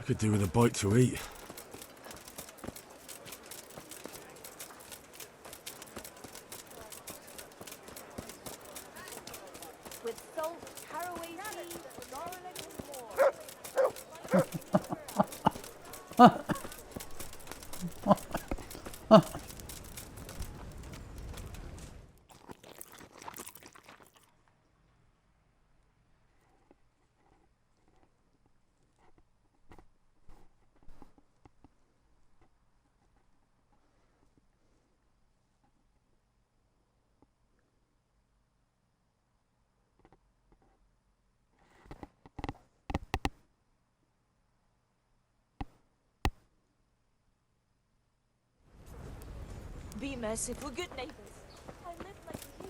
[SPEAKER 10] I could do with a bite to eat.
[SPEAKER 18] With salt, caraway seeds, garlic, and more.
[SPEAKER 19] Be merciful, good neighbors. I live like you.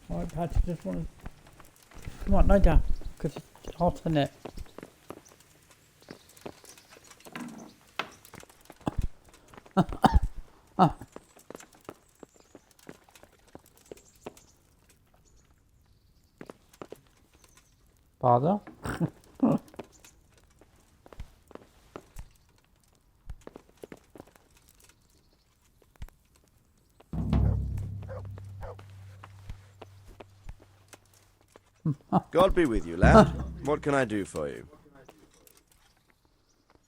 [SPEAKER 2] Right, Patch, just want to... Come on, lie down, because it's hot in it. Father?
[SPEAKER 17] God be with you, lad. What can I do for you?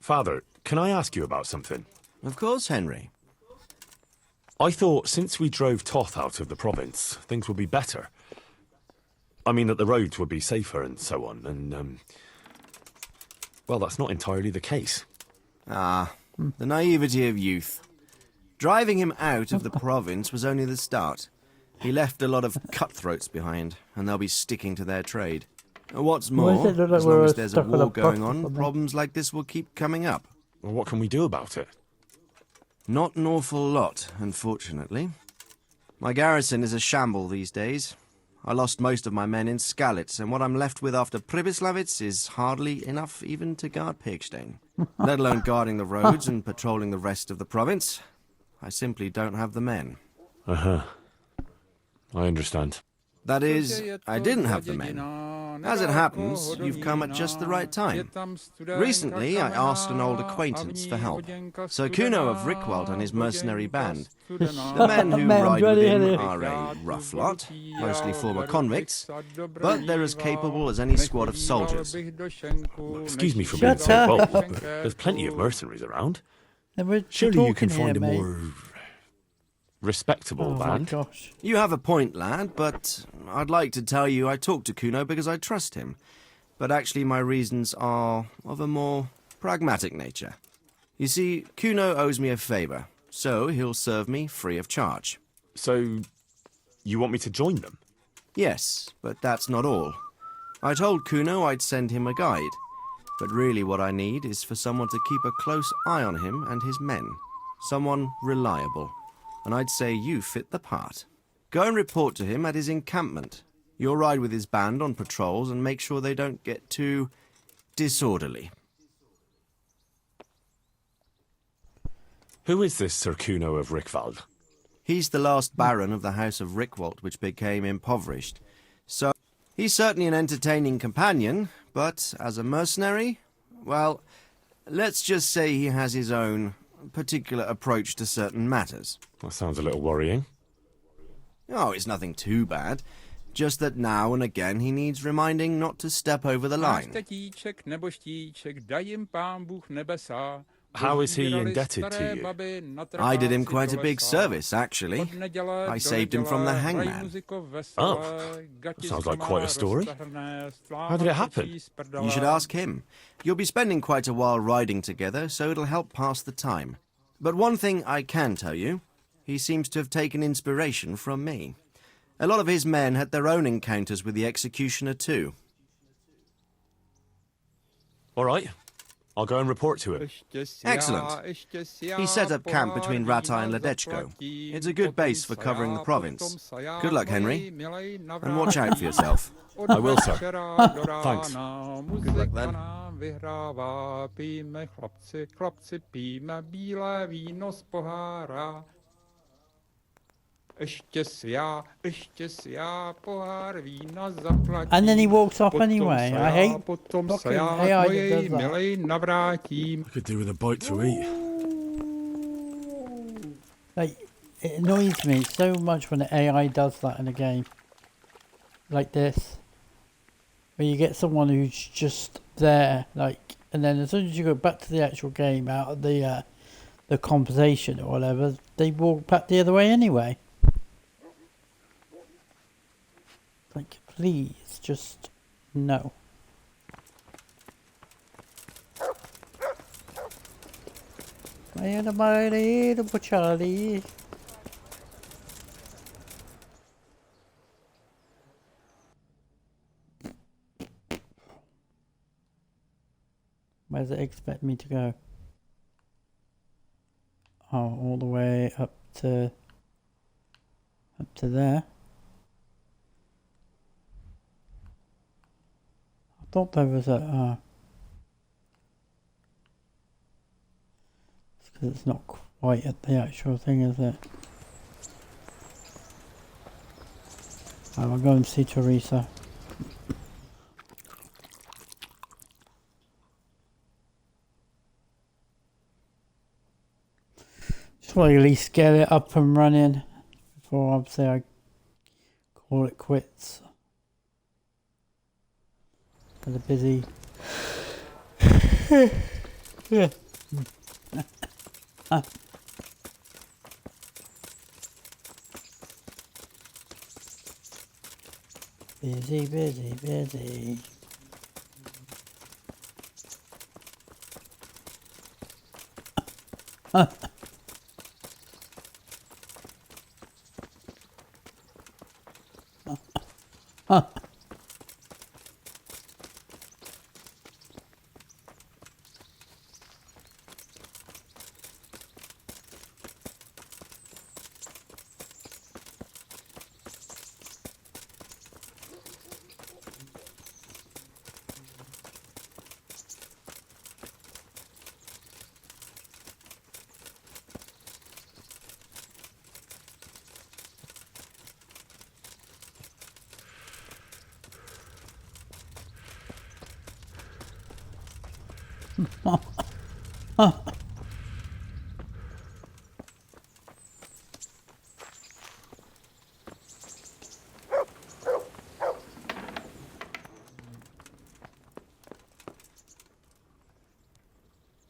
[SPEAKER 10] Father, can I ask you about something?
[SPEAKER 17] Of course, Henry.
[SPEAKER 10] I thought since we drove Toth out of the province, things would be better. I mean, that the roads would be safer and so on, and, well, that's not entirely the case.
[SPEAKER 17] Ah, the naivety of youth. Driving him out of the province was only the start. He left a lot of cutthroats behind, and they'll be sticking to their trade. What's more, as long as there's a war going on, problems like this will keep coming up.
[SPEAKER 10] Well, what can we do about it?
[SPEAKER 17] Not an awful lot, unfortunately. My garrison is a shamble these days. I lost most of my men in Skalitz, and what I'm left with after Pribyslavitz is hardly enough even to guard Pegstein, let alone guarding the roads and patrolling the rest of the province. I simply don't have the men.
[SPEAKER 10] Uh-huh. I understand.
[SPEAKER 17] That is, I didn't have the men. As it happens, you've come at just the right time. Recently, I asked an old acquaintance for help. Sir Kuno of Rickwald and his mercenary band. The men who ride with him are a rough lot, mostly former convicts, but they're as capable as any squad of soldiers.
[SPEAKER 10] Excuse me for being so bold, but there's plenty of mercenaries around. Surely you can find a more respectable band.
[SPEAKER 2] My gosh.
[SPEAKER 17] You have a point, lad, but I'd like to tell you I talked to Kuno because I trust him. But actually my reasons are of a more pragmatic nature. You see, Kuno owes me a favour, so he'll serve me free of charge.
[SPEAKER 10] So, you want me to join them?
[SPEAKER 17] Yes, but that's not all. I told Kuno I'd send him a guide, but really what I need is for someone to keep a close eye on him and his men. Someone reliable. And I'd say you fit the part. Go and report to him at his encampment. You'll ride with his band on patrols and make sure they don't get too disorderly.
[SPEAKER 10] Who is this Sir Kuno of Rickwald?
[SPEAKER 17] He's the last baron of the House of Rickwald, which became impoverished. So, he's certainly an entertaining companion, but as a mercenary, well, let's just say he has his own particular approach to certain matters.
[SPEAKER 10] That sounds a little worrying.
[SPEAKER 17] Oh, it's nothing too bad. Just that now and again he needs reminding not to step over the line.
[SPEAKER 10] How is he indebted to you?
[SPEAKER 17] I did him quite a big service, actually. I saved him from the hangman.
[SPEAKER 10] Oh, sounds like quite a story. How did it happen?
[SPEAKER 17] You should ask him. You'll be spending quite a while riding together, so it'll help pass the time. But one thing I can tell you, he seems to have taken inspiration from me. A lot of his men had their own encounters with the Executioner too.
[SPEAKER 10] All right. I'll go and report to him.
[SPEAKER 17] Excellent. He set up camp between Ratai and Ledechko. It's a good base for covering the province. Good luck, Henry. And watch out for yourself.
[SPEAKER 10] I will, sir. Thanks.
[SPEAKER 17] Good luck then.
[SPEAKER 20] Vyhrává, pijme chlapci, chlapci, pijme bílé víno z pohára. Ještě si já pohár vína zaplatím.
[SPEAKER 2] And then he walks off
[SPEAKER 20] Potom
[SPEAKER 2] anyway.
[SPEAKER 20] se
[SPEAKER 2] I
[SPEAKER 20] já,
[SPEAKER 2] hate
[SPEAKER 20] potom se
[SPEAKER 2] fucking
[SPEAKER 20] já
[SPEAKER 2] AI that
[SPEAKER 20] mojej
[SPEAKER 2] does that.
[SPEAKER 20] milej navrátím.
[SPEAKER 10] I could do with a bite to eat.
[SPEAKER 2] Like, it annoys me so much when the AI does that in a game. Like this. Where you get someone who's just there, like, and then as soon as you go back to the actual game out of the conversation or whatever, they walk back the other way anyway. Like, please, just no. Charlie. Where does it expect me to go? Oh, all the way up to there. I thought there was a it's because it's not quite at the actual thing, is it? I'll go and see Teresa. Just want to at least get it up and running before obviously I call it quits. For the busy. Yeah. Busy, busy, busy.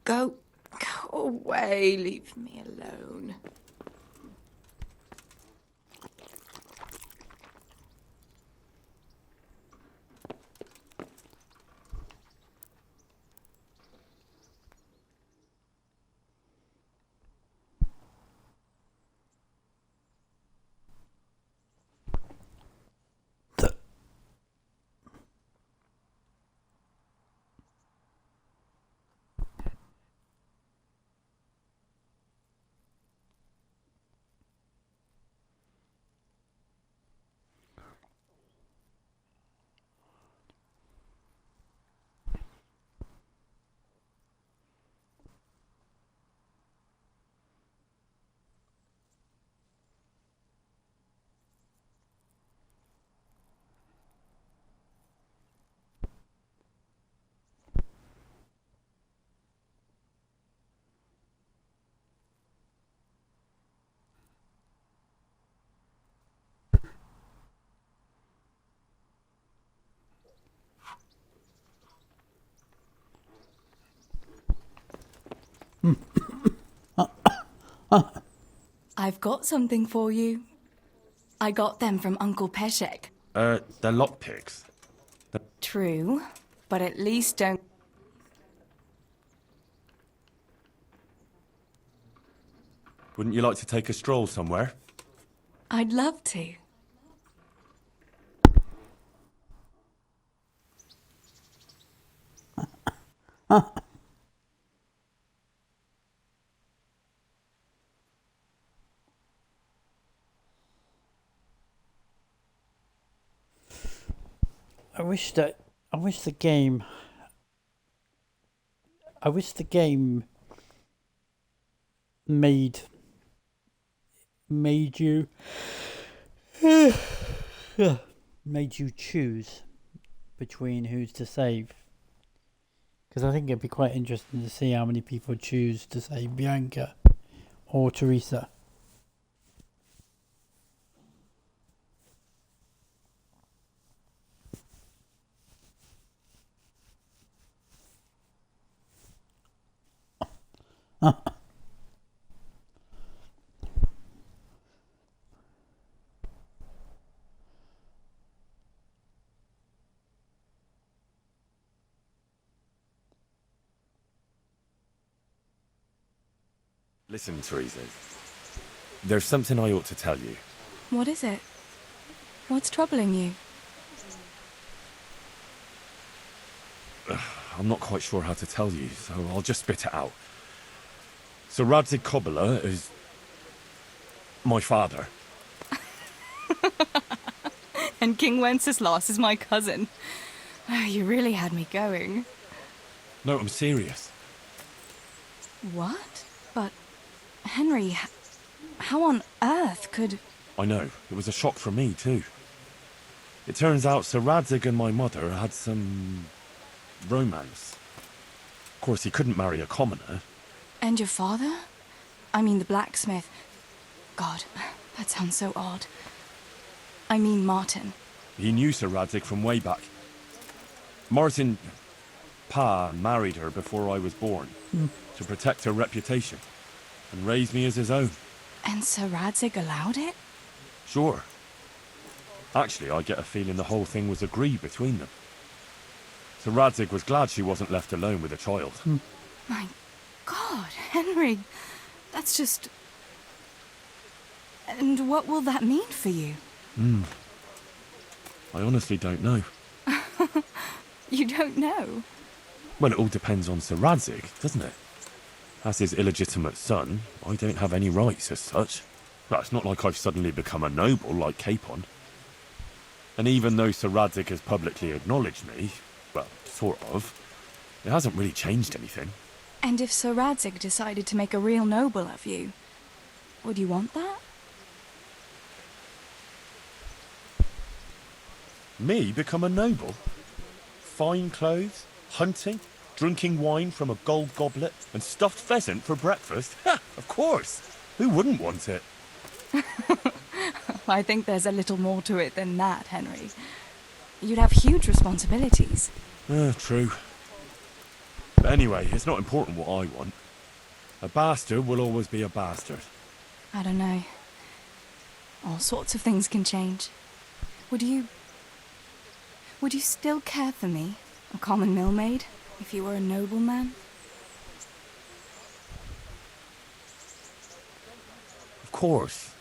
[SPEAKER 19] Go away, leave me alone.
[SPEAKER 21] I've got something for you. I got them from Uncle Peshek.
[SPEAKER 10] They're lockpicks.
[SPEAKER 21] True, but at least don't...
[SPEAKER 10] Wouldn't you like to take a stroll somewhere?
[SPEAKER 21] I'd love to.
[SPEAKER 2] I wish the game made you made you choose between who's to save, because I think it'd be quite interesting to see how many people choose to save Bianca or Teresa.
[SPEAKER 10] Listen, Teresa. There's something I ought to tell you.
[SPEAKER 21] What is it? What's troubling you?
[SPEAKER 10] I'm not quite sure how to tell you, so I'll just spit it out. So Radzig Kobyla is my father.
[SPEAKER 21] And King Wenceslas is my cousin. Oh, you really had me going.
[SPEAKER 10] No, I'm serious.
[SPEAKER 21] What? But, Henry, how on earth could...
[SPEAKER 10] I know, it was a shock for me too. It turns out Sir Radzig and my mother had some romance. Of course, he couldn't marry a commoner.
[SPEAKER 21] And your father? I mean the blacksmith. God, that sounds so odd. I mean Martin.
[SPEAKER 10] He knew Sir Radzig from way back. Martin, Pa, married her before I was born to protect her reputation and raise me as his own.
[SPEAKER 21] And Sir Radzig allowed it?
[SPEAKER 10] Sure. Actually, I get a feeling the whole thing was agreed between them. Sir Radzig was glad she wasn't left alone with a child.
[SPEAKER 21] My God, Henry, that's just... And what will that mean for you?
[SPEAKER 10] I honestly don't know.
[SPEAKER 21] You don't know?
[SPEAKER 10] Well, it all depends on Sir Radzig, doesn't it? As his illegitimate son, I don't have any rights as such. Well, it's not like I've suddenly become a noble like Capon. And even though Sir Radzig has publicly acknowledged me, well, sort of, it hasn't really changed anything.
[SPEAKER 21] And if Sir Radzig decided to make a real noble of you, would you want that?
[SPEAKER 10] Me become a noble? Fine clothes, hunting, drinking wine from a gold goblet, and stuffed pheasant for breakfast? Ha! Of course! Who wouldn't want it?
[SPEAKER 21] I think there's a little more to it than that, Henry. You'd have huge responsibilities.
[SPEAKER 10] True. But anyway, it's not important what I want. A bastard will always be a bastard.
[SPEAKER 21] I don't know. All sorts of things can change. Would you still care for me, a common millmaid, if you were a nobleman?
[SPEAKER 10] Of course.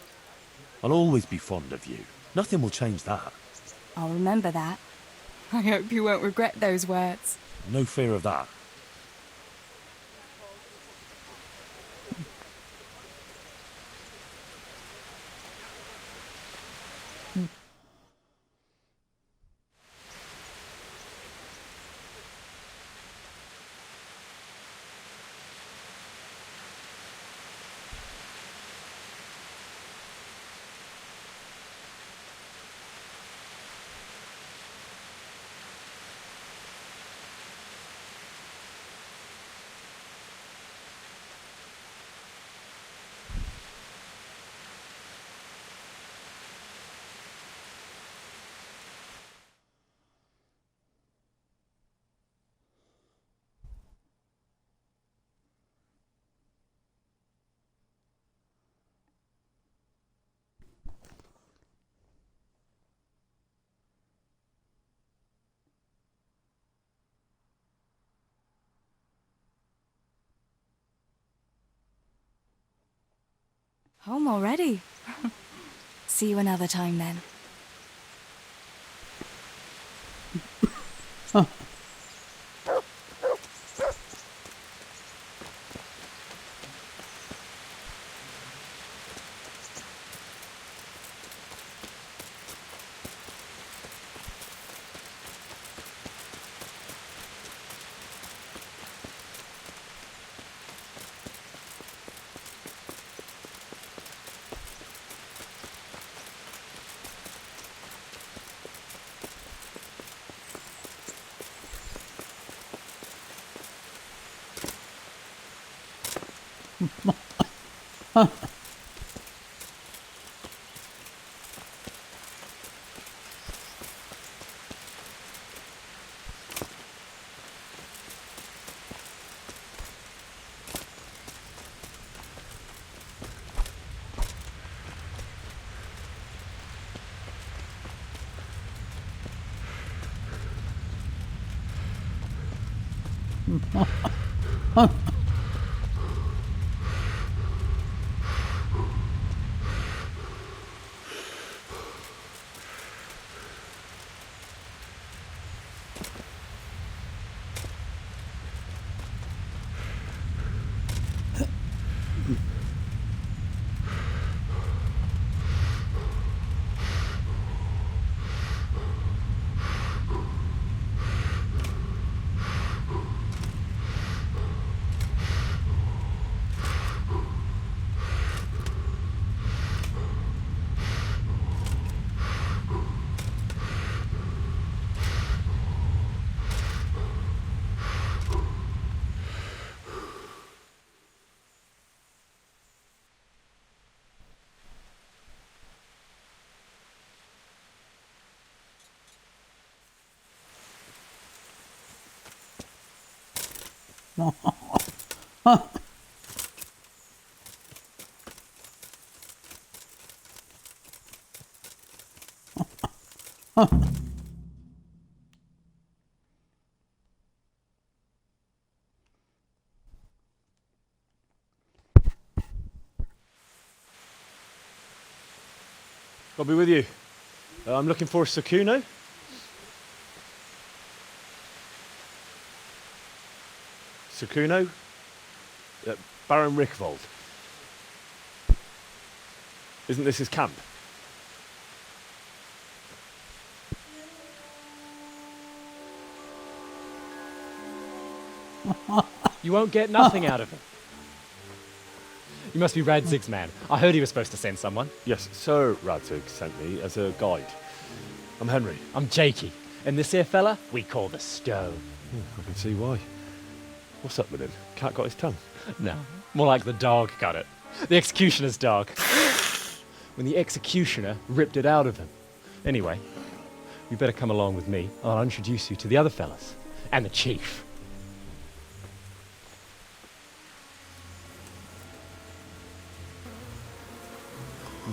[SPEAKER 10] I'll always be fond of you. Nothing will change that.
[SPEAKER 21] I'll remember that. I hope you won't regret those words.
[SPEAKER 10] No fear of that.
[SPEAKER 21] Home already. See you another time then.
[SPEAKER 10] I'll be with you. I'm looking for Sukuno. Sukuno? Baron Rickvold. Isn't this his camp?
[SPEAKER 8] You won't get nothing out of him. You must be Radzig's man. I heard he was supposed to send someone.
[SPEAKER 10] Yes, Sir Radzig sent me as a guide. I'm Henry.
[SPEAKER 8] I'm Jakey. And this here fella, we call the Stone.
[SPEAKER 10] I can see why. What's up with him? Cat got his tongue?
[SPEAKER 8] No, more like the dog got it. The executioner's dog. When the executioner ripped it out of him. Anyway, you better come along with me. I'll introduce you to the other fellas. And the chief.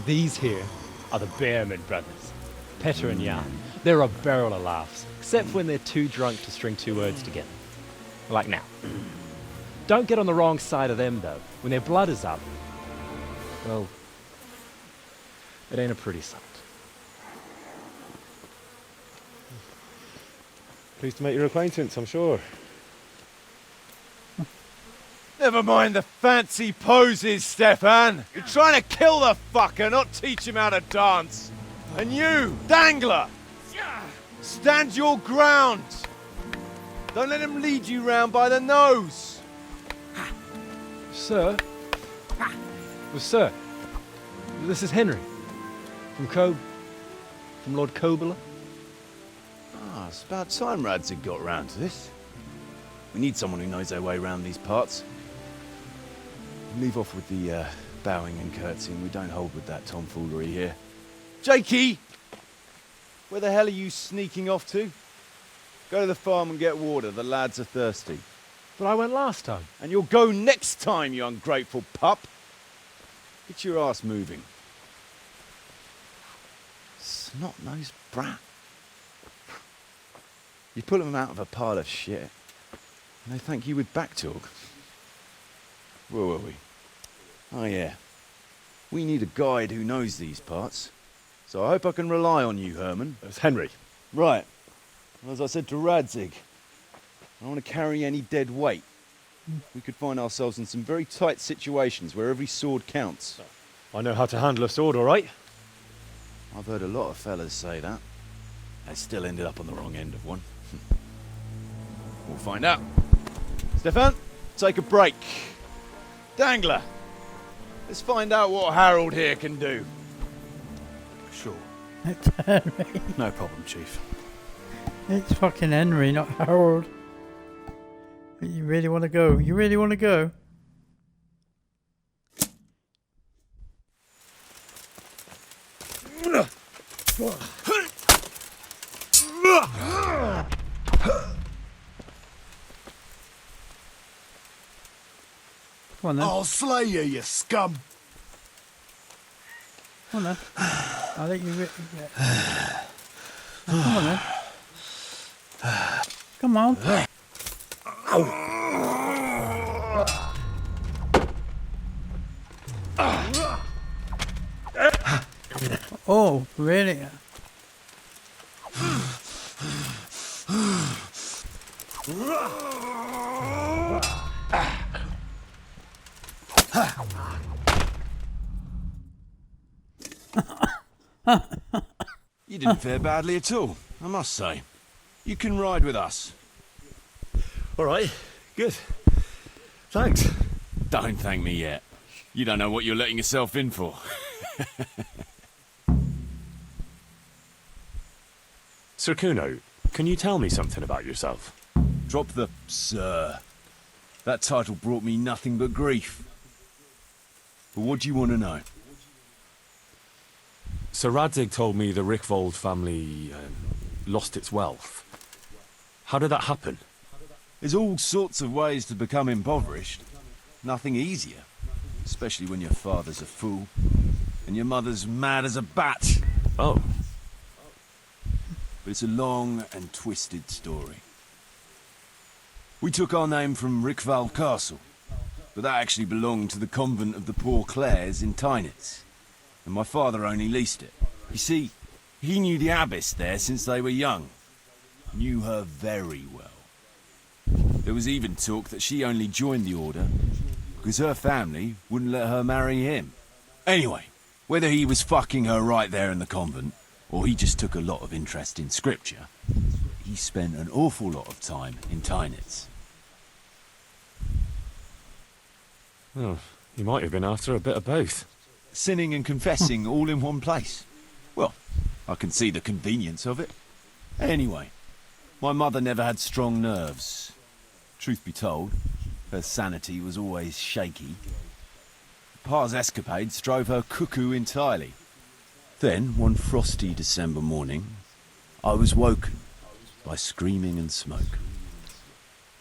[SPEAKER 8] These here are the Bearman brothers, Petter and Jan. They're a barrel of laughs, except when they're too drunk to string two words together. Like now. Don't get on the wrong side of them, though. When their blood is up, well, it ain't a pretty sight.
[SPEAKER 10] Pleased to make your acquaintance, I'm sure.
[SPEAKER 9] Never mind the fancy poses, Stefan. You're trying to kill the fucker, not teach him how to dance. And you, Dangler, stand your ground. Don't let him lead you round by the nose.
[SPEAKER 8] Sir? Well, sir, this is Henry. From Lord Kobula.
[SPEAKER 9] Ah, it's about time Radzig got round to this. We need someone who knows their way around these parts. Leave off with the bowing and curtsying. We don't hold with that tomfoolery here. Jakey! Where the hell are you sneaking off to? Go to the farm and get water. The lads are thirsty.
[SPEAKER 8] But I went last time.
[SPEAKER 9] And you'll go next time, you ungrateful pup. Get your ass moving. Snot-nosed brat. You pull them out of a pile of shit. And they thank you with back talk. Where were we? Oh, yeah. We need a guide who knows these parts. So I hope I can rely on you, Herman.
[SPEAKER 10] It's Henry.
[SPEAKER 9] Right. Well, as I said to Radzig, I don't want to carry any dead weight. We could find ourselves in some very tight situations where every sword counts.
[SPEAKER 10] I know how to handle a sword, all right?
[SPEAKER 9] I've heard a lot of fellas say that. They still ended up on the wrong end of one. We'll find out. Stefan, take a break. Dangler, let's find out what Harold here can do.
[SPEAKER 2] Sure. It's Henry.
[SPEAKER 9] No problem, Chief.
[SPEAKER 2] It's fucking Henry, not Harold. You really want to go? You really want to go? Come on then.
[SPEAKER 11] I'll slay you, you scum.
[SPEAKER 2] Come on then. I'll let you. Come on then. Come on. Oh, really?
[SPEAKER 9] You didn't fare badly at all, I must say. You can ride with us.
[SPEAKER 10] All right, good. Thanks.
[SPEAKER 9] Don't thank me yet. You don't know what you're letting yourself in for.
[SPEAKER 10] Sir Kuno, can you tell me something about yourself?
[SPEAKER 9] Drop the sir. That title brought me nothing but grief. But what do you want to know?
[SPEAKER 10] Sir Radzig told me the Rickvold family lost its wealth. How did that happen?
[SPEAKER 9] There's all sorts of ways to become impoverished. Nothing easier. Especially when your father's a fool. And your mother's mad as a bat.
[SPEAKER 10] Oh.
[SPEAKER 9] But it's a long and twisted story. We took our name from Rickval Castle. But that actually belonged to the convent of the Poor Clares in Tynitz. And my father only leased it. You see, he knew the abbess there since they were young. Knew her very well. There was even talk that she only joined the order because her family wouldn't let her marry him. Anyway, whether he was fucking her right there in the convent, or he just took a lot of interest in scripture, he spent an awful lot of time in Tynitz.
[SPEAKER 10] Oh, he might have been after a bit of both.
[SPEAKER 9] Sinning and confessing all in one place. Well, I can see the convenience of it. Anyway, my mother never had strong nerves. Truth be told, her sanity was always shaky. Pa's escapades drove her cuckoo entirely. Then, one frosty December morning, I was woken by screaming and smoke.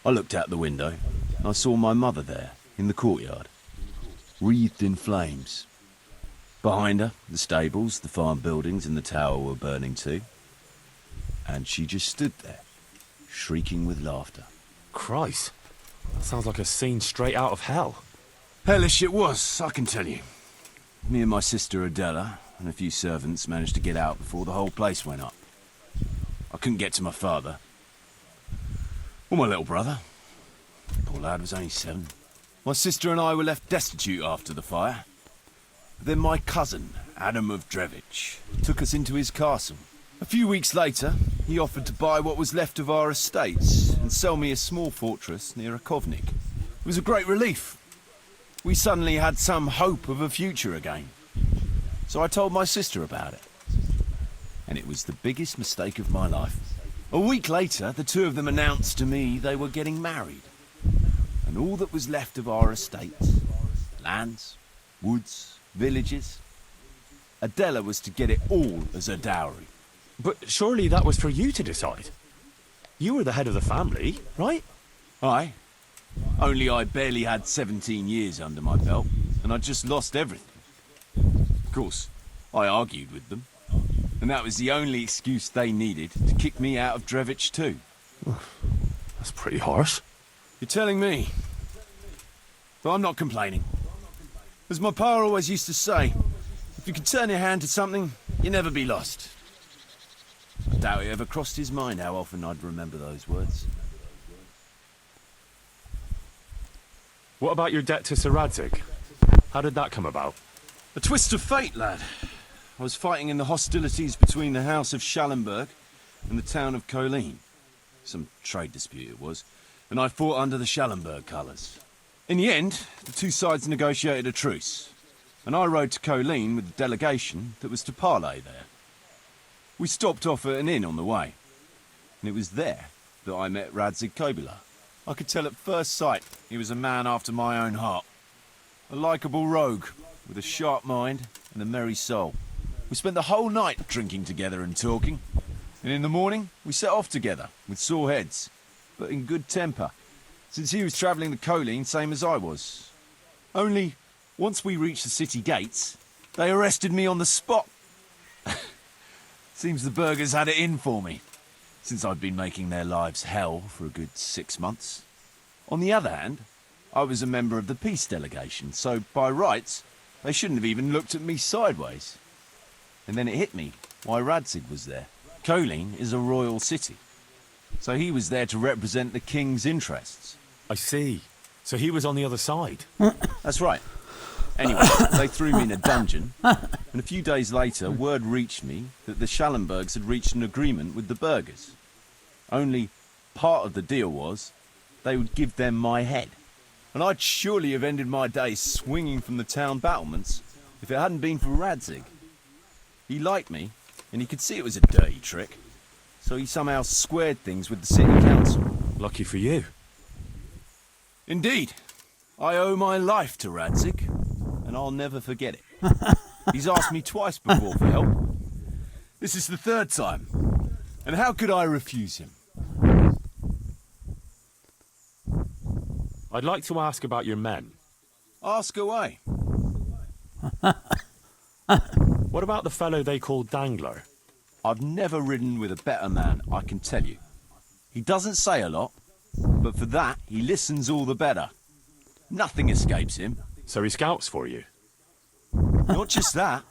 [SPEAKER 9] I looked out the window and I saw my mother there in the courtyard, wreathed in flames. Behind her, the stables, the farm buildings and the tower were burning too. And she just stood there, shrieking with laughter.
[SPEAKER 10] Christ, that sounds like a scene straight out of hell.
[SPEAKER 9] Hellish it was, I can tell you. Me and my sister Adela and a few servants managed to get out before the whole place went up. I couldn't get to my father. Or my little brother. Poor lad was only 7. My sister and I were left destitute after the fire. Then my cousin, Adam of Drevich, took us into his castle. A few weeks later, he offered to buy what was left of our estates and sell me a small fortress near Akovnik. It was a great relief. We suddenly had some hope of a future again. So I told my sister about it. And it was the biggest mistake of my life. A week later, the two of them announced to me they were getting married. And all that was left of our estates, lands, woods, villages, Adela was to get it all as a dowry.
[SPEAKER 10] But surely that was for you to decide. You were the head of the family, right?
[SPEAKER 9] Aye. Only I barely had 17 years under my belt, and I'd just lost everything. Of course, I argued with them, and that was the only excuse they needed to kick me out of Drevich too.
[SPEAKER 10] That's pretty harsh.
[SPEAKER 9] You're telling me. But I'm not complaining. As my pa always used to say, if you can turn your hand to something, you'll never be lost. I doubt it ever crossed his mind how often I'd remember those words.
[SPEAKER 10] What about your debt to Sir Radzig? How did that come about?
[SPEAKER 9] A twist of fate, lad. I was fighting in the hostilities between the House of Schallenberg and the town of Colleen. Some trade dispute it was, and I fought under the Schallenberg colours. In the end, the two sides negotiated a truce, and I rode to Colleen with the delegation that was to parley there. We stopped off at an inn on the way, and it was there that I met Radzig Kobyla. I could tell at first sight he was a man after my own heart. A likeable rogue, with a sharp mind and a merry soul. We spent the whole night drinking together and talking, and in the morning we set off together, with sore heads, but in good temper, since he was travelling the Colleen same as I was. Only, once we reached the city gates, they arrested me on the spot. Seems the burghers had it in for me, since I'd been making their lives hell for a good 6 months. On the other hand, I was a member of the peace delegation, so by rights, they shouldn't have even looked at me sideways. And then it hit me why Radzig was there. Colleen is a royal city, so he was there to represent the king's interests.
[SPEAKER 10] I see. So he was on the other side.
[SPEAKER 9] That's right. Anyway, they threw me in a dungeon, and a few days later, word reached me that the Schallenbergs had reached an agreement with the burghers. Only part of the deal was they would give them my head. And I'd surely have ended my days swinging from the town battlements if it hadn't been for Radzig. He liked me, and he could see it was a dirty trick, so he somehow squared things with the city council.
[SPEAKER 10] Lucky for you.
[SPEAKER 9] Indeed. I owe my life to Radzig, and I'll never forget it. He's asked me twice before for help. This is the third time, and how could I refuse him?
[SPEAKER 10] I'd like to ask about your men.
[SPEAKER 9] Ask away.
[SPEAKER 10] What about the fellow they call Dangler?
[SPEAKER 9] I've never ridden with a better man, I can tell you. He doesn't say a lot, but for that, he listens all the better. Nothing escapes him.
[SPEAKER 10] So he scouts for you?
[SPEAKER 9] Not just that.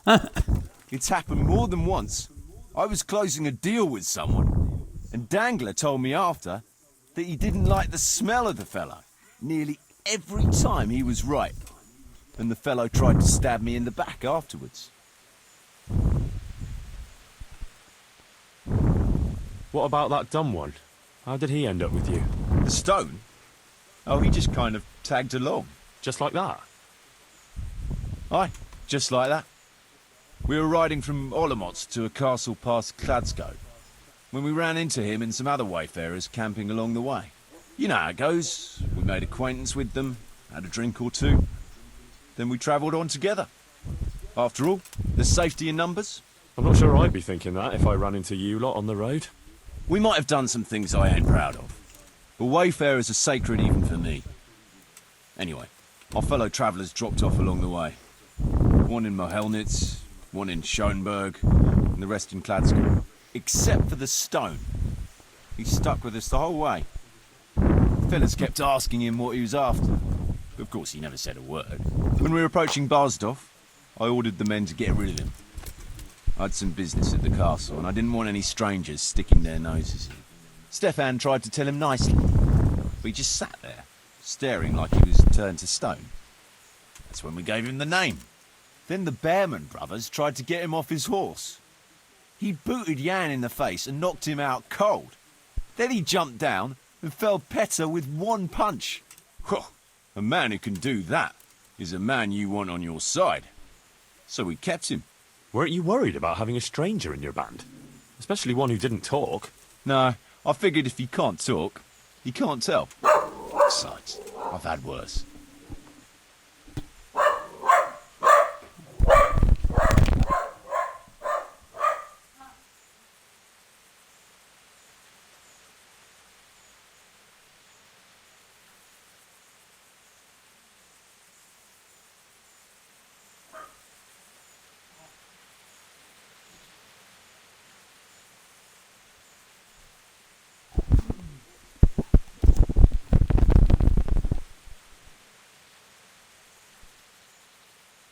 [SPEAKER 9] It's happened more than once. I was closing a deal with someone, and Dangler told me after that he didn't like the smell of the fellow. Nearly every time he was right, and the fellow tried to stab me in the back afterwards.
[SPEAKER 10] What about that dumb one? How did he end up with you?
[SPEAKER 9] The stone? Oh, he just kind of tagged along.
[SPEAKER 10] Just like that?
[SPEAKER 9] Aye, just like that. We were riding from Olomouc to a castle past Kladsko, when we ran into him and some other wayfarers camping along the way. You know how it goes. We made acquaintance with them, had a drink or two. Then we travelled on together. After all, there's safety in numbers.
[SPEAKER 10] I'm not sure I'd be thinking that if I ran into you lot on the road.
[SPEAKER 9] We might have done some things I ain't proud of, but wayfarers are sacred even for me. Anyway, our fellow travellers dropped off along the way. One in Mohelnitz, one in Schoenberg, and the rest in Kladsko. Except for the stone. He stuck with us the whole way. The fellas kept asking him what he was after. But of course he never said a word. When we were approaching Barsdorf, I ordered the men to get rid of him. I had some business at the castle, and I didn't want any strangers sticking their noses in. Stefan tried to tell him nicely, but he just sat there, staring like he was turned to stone. That's when we gave him the name. Then the Bearman brothers tried to get him off his horse. He booted Jan in the face and knocked him out cold. Then he jumped down and felled Petter with one punch. Well, a man who can do that is a man you want on your side. So we kept him.
[SPEAKER 10] Weren't you worried about having a stranger in your band? Especially one who didn't talk.
[SPEAKER 9] No, I figured if he can't talk, he can't tell. Besides, I've had worse.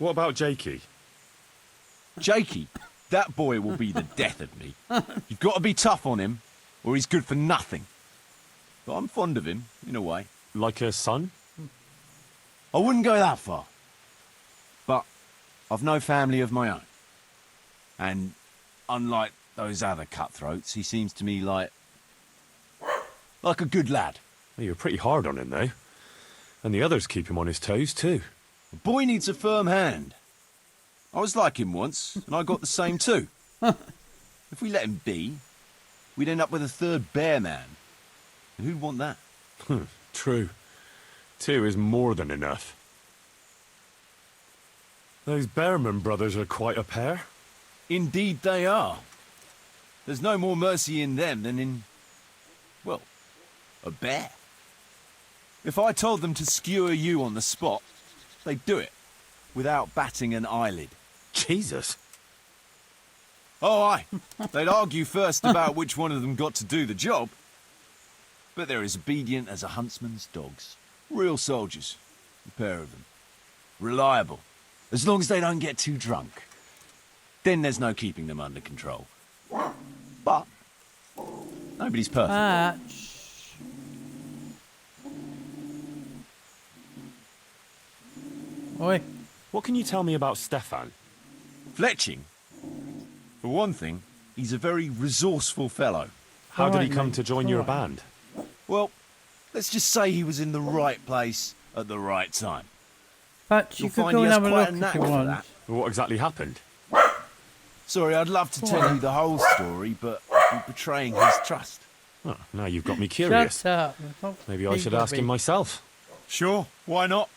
[SPEAKER 10] What about Jakey?
[SPEAKER 9] Jakey? That boy will be the death of me. You've got to be tough on him, or he's good for nothing. But I'm fond of him, in a way.
[SPEAKER 10] Like a son?
[SPEAKER 9] I wouldn't go that far. But I've no family of my own. And unlike those other cutthroats, he seems to me like a good lad.
[SPEAKER 10] Well, you're pretty hard on him, though. And the others keep him on his toes, too.
[SPEAKER 9] A boy needs a firm hand. I was like him once, and I got the same too. If we let him be, we'd end up with a third bear man. And who'd want that?
[SPEAKER 10] True. 2 is more than enough. Those Bearman brothers are quite a pair.
[SPEAKER 9] Indeed they are. There's no more mercy in them than in, well, a bear. If I told them to skewer you on the spot, they'd do it, without batting an eyelid.
[SPEAKER 10] Jesus.
[SPEAKER 9] Oh, aye. They'd argue first about which one of them got to do the job. But they're as obedient as a huntsman's dogs. Real soldiers, a pair of them. Reliable, as long as they don't get too drunk. Then there's no keeping them under control. But nobody's perfect.
[SPEAKER 2] Oi.
[SPEAKER 10] What can you tell me about Stefan?
[SPEAKER 9] Fletching? For one thing, he's a very resourceful fellow.
[SPEAKER 10] How did he come to join your band?
[SPEAKER 9] Well, let's just say he was in the right place at the right time.
[SPEAKER 2] But you
[SPEAKER 9] You'll
[SPEAKER 2] could
[SPEAKER 9] find
[SPEAKER 2] go
[SPEAKER 9] he
[SPEAKER 2] and
[SPEAKER 9] has
[SPEAKER 2] have a
[SPEAKER 9] quite
[SPEAKER 2] look
[SPEAKER 9] a
[SPEAKER 2] if
[SPEAKER 9] knack
[SPEAKER 2] you
[SPEAKER 9] for
[SPEAKER 2] want.
[SPEAKER 9] that.
[SPEAKER 10] What exactly happened?
[SPEAKER 9] Sorry, I'd love to tell you the whole story, but you're betraying his trust.
[SPEAKER 10] Oh, now you've got me curious.
[SPEAKER 2] Shut up.
[SPEAKER 10] Maybe I should ask him myself.
[SPEAKER 9] Sure, why not?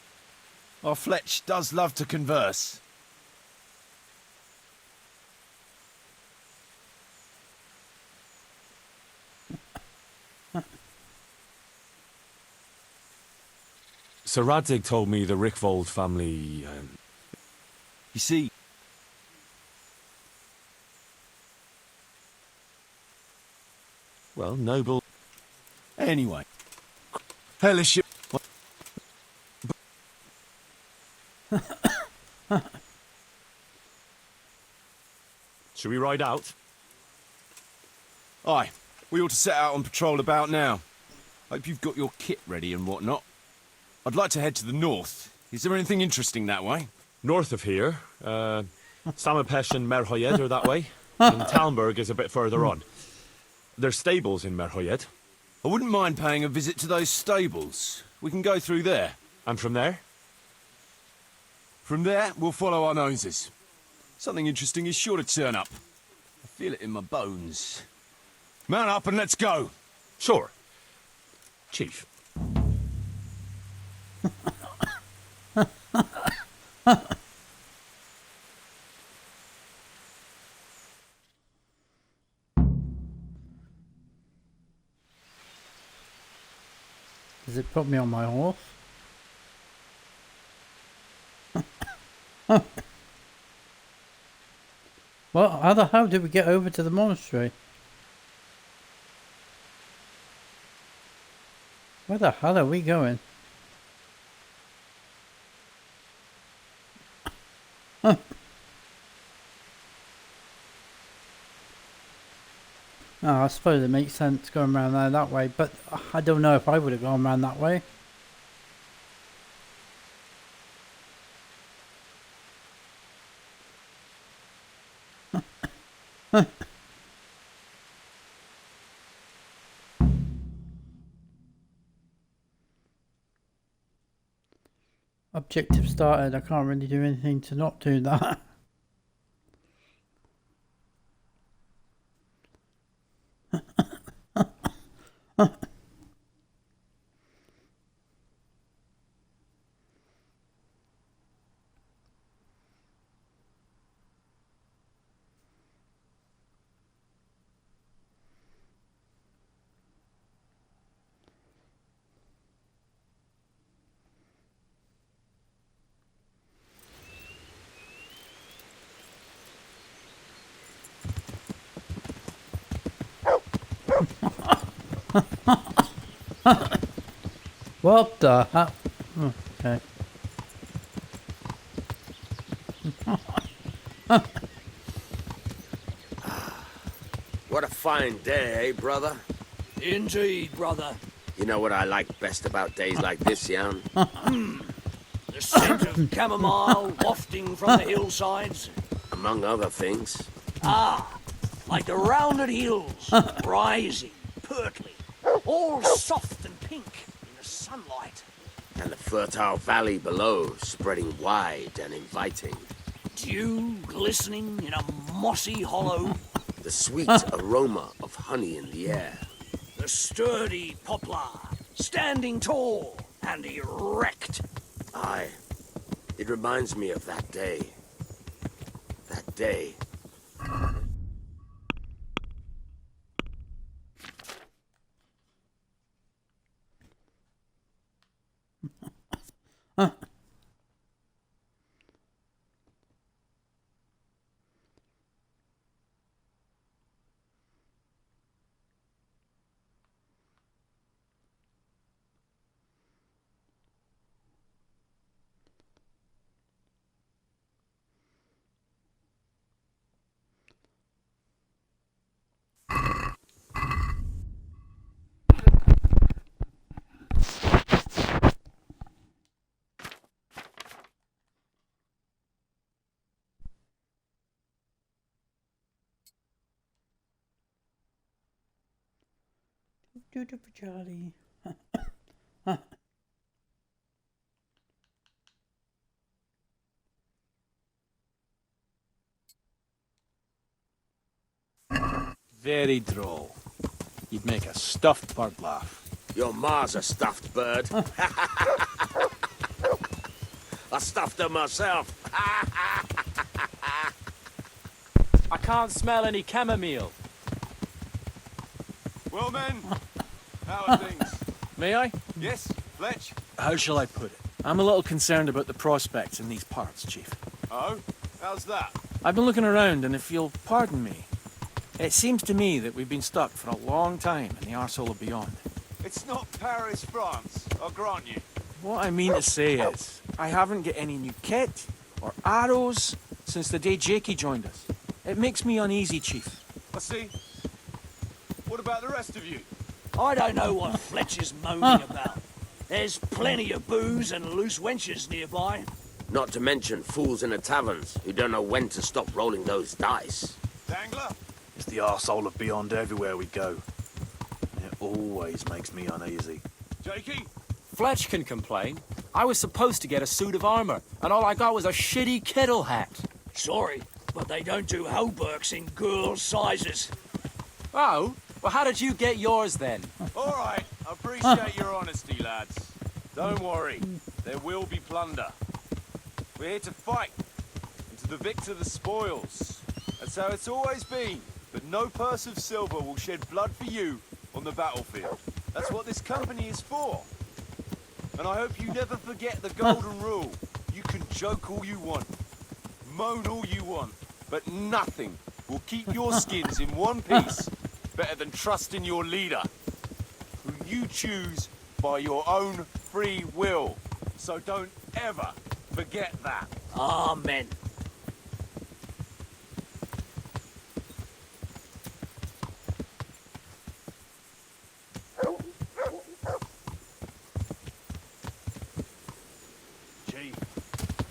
[SPEAKER 9] Our Fletch does love to converse.
[SPEAKER 10] Sir Radzig told me the Rickvold family...
[SPEAKER 9] You see...
[SPEAKER 10] Well, noble...
[SPEAKER 9] Anyway. Hellish...
[SPEAKER 10] Should we ride out?
[SPEAKER 9] Aye, we ought to set out on patrol about now. Hope you've got your kit ready and whatnot. I'd like to head to the north. Is there anything interesting that way?
[SPEAKER 10] North of here, Samapesh and Merhoyed are that way, and Talmberg is a bit further on. There's stables in Merhoyed.
[SPEAKER 9] I wouldn't mind paying a visit to those stables. We can go through there.
[SPEAKER 10] And from there?
[SPEAKER 9] From there, we'll follow our noses. Something interesting is sure to turn up. I feel it in my bones. Mount up and let's go.
[SPEAKER 10] Sure. Chief.
[SPEAKER 2] Does it put me on my horse? Well, how the hell did we get over to the monastery? Where the hell are we going? Oh, I suppose it makes sense going around there that way, but I don't know if I would have gone around that way. Objective started. I can't really do anything to not do that. What the hell? Okay.
[SPEAKER 13] fine day, eh, brother?
[SPEAKER 12] Indeed, brother.
[SPEAKER 13] You know what I like best about days like this, Jan?
[SPEAKER 12] The scent of chamomile wafting from the hillsides.
[SPEAKER 13] Among other things.
[SPEAKER 12] Ah, like the rounded hills, rising, pertly, all soft and pink in the sunlight.
[SPEAKER 13] And the fertile valley below, spreading wide and inviting.
[SPEAKER 12] Dew glistening in a mossy hollow.
[SPEAKER 13] The sweet aroma of honey in the air.
[SPEAKER 12] The sturdy poplar, standing tall and erect.
[SPEAKER 13] Aye, it reminds me of that day. That day.
[SPEAKER 2] Do it for Charlie.
[SPEAKER 9] Very droll. You'd make a stuffed bird laugh.
[SPEAKER 13] Your ma's a stuffed bird. I stuffed her myself.
[SPEAKER 22] I can't smell any chamomile.
[SPEAKER 23] Well, men, how are things?
[SPEAKER 22] May I?
[SPEAKER 23] Yes, Fletch?
[SPEAKER 22] How shall I put it? I'm a little concerned about the prospects in these parts, Chief.
[SPEAKER 23] Oh? How's that?
[SPEAKER 22] I've been looking around, and if you'll pardon me, it seems to me that we've been stuck for a long time in the arsehole of beyond.
[SPEAKER 23] It's not Paris, France, I'll grant you.
[SPEAKER 22] What I mean to say is, I haven't got any new kit or arrows since the day Jakey joined us. It makes me uneasy, Chief.
[SPEAKER 23] I see. What about the rest of you?
[SPEAKER 12] I don't know what Fletch is moaning about. There's plenty of booze and loose wenches nearby.
[SPEAKER 13] Not to mention fools in the taverns who don't know when to stop rolling those dice.
[SPEAKER 23] Dangler?
[SPEAKER 9] It's the arsehole of beyond everywhere we go. It always makes me uneasy.
[SPEAKER 23] Jakey?
[SPEAKER 22] Fletch can complain. I was supposed to get a suit of armor, and all I got was a shitty kettle hat.
[SPEAKER 12] Sorry, but they don't do hauberks in girls' sizes.
[SPEAKER 22] Oh? Well, how did you get yours then?
[SPEAKER 23] All right, I appreciate your honesty, lads. Don't worry, there will be plunder. We're here to fight, and to the victor the spoils. That's how it's always been, but no purse of silver will shed blood for you on the battlefield. That's what this company is for. And I hope you never forget the golden rule. You can joke all you want, moan all you want, but nothing will keep your skins in one piece better than trusting your leader, who you choose by your own free will. So don't ever forget that.
[SPEAKER 12] Amen.
[SPEAKER 23] Gee, I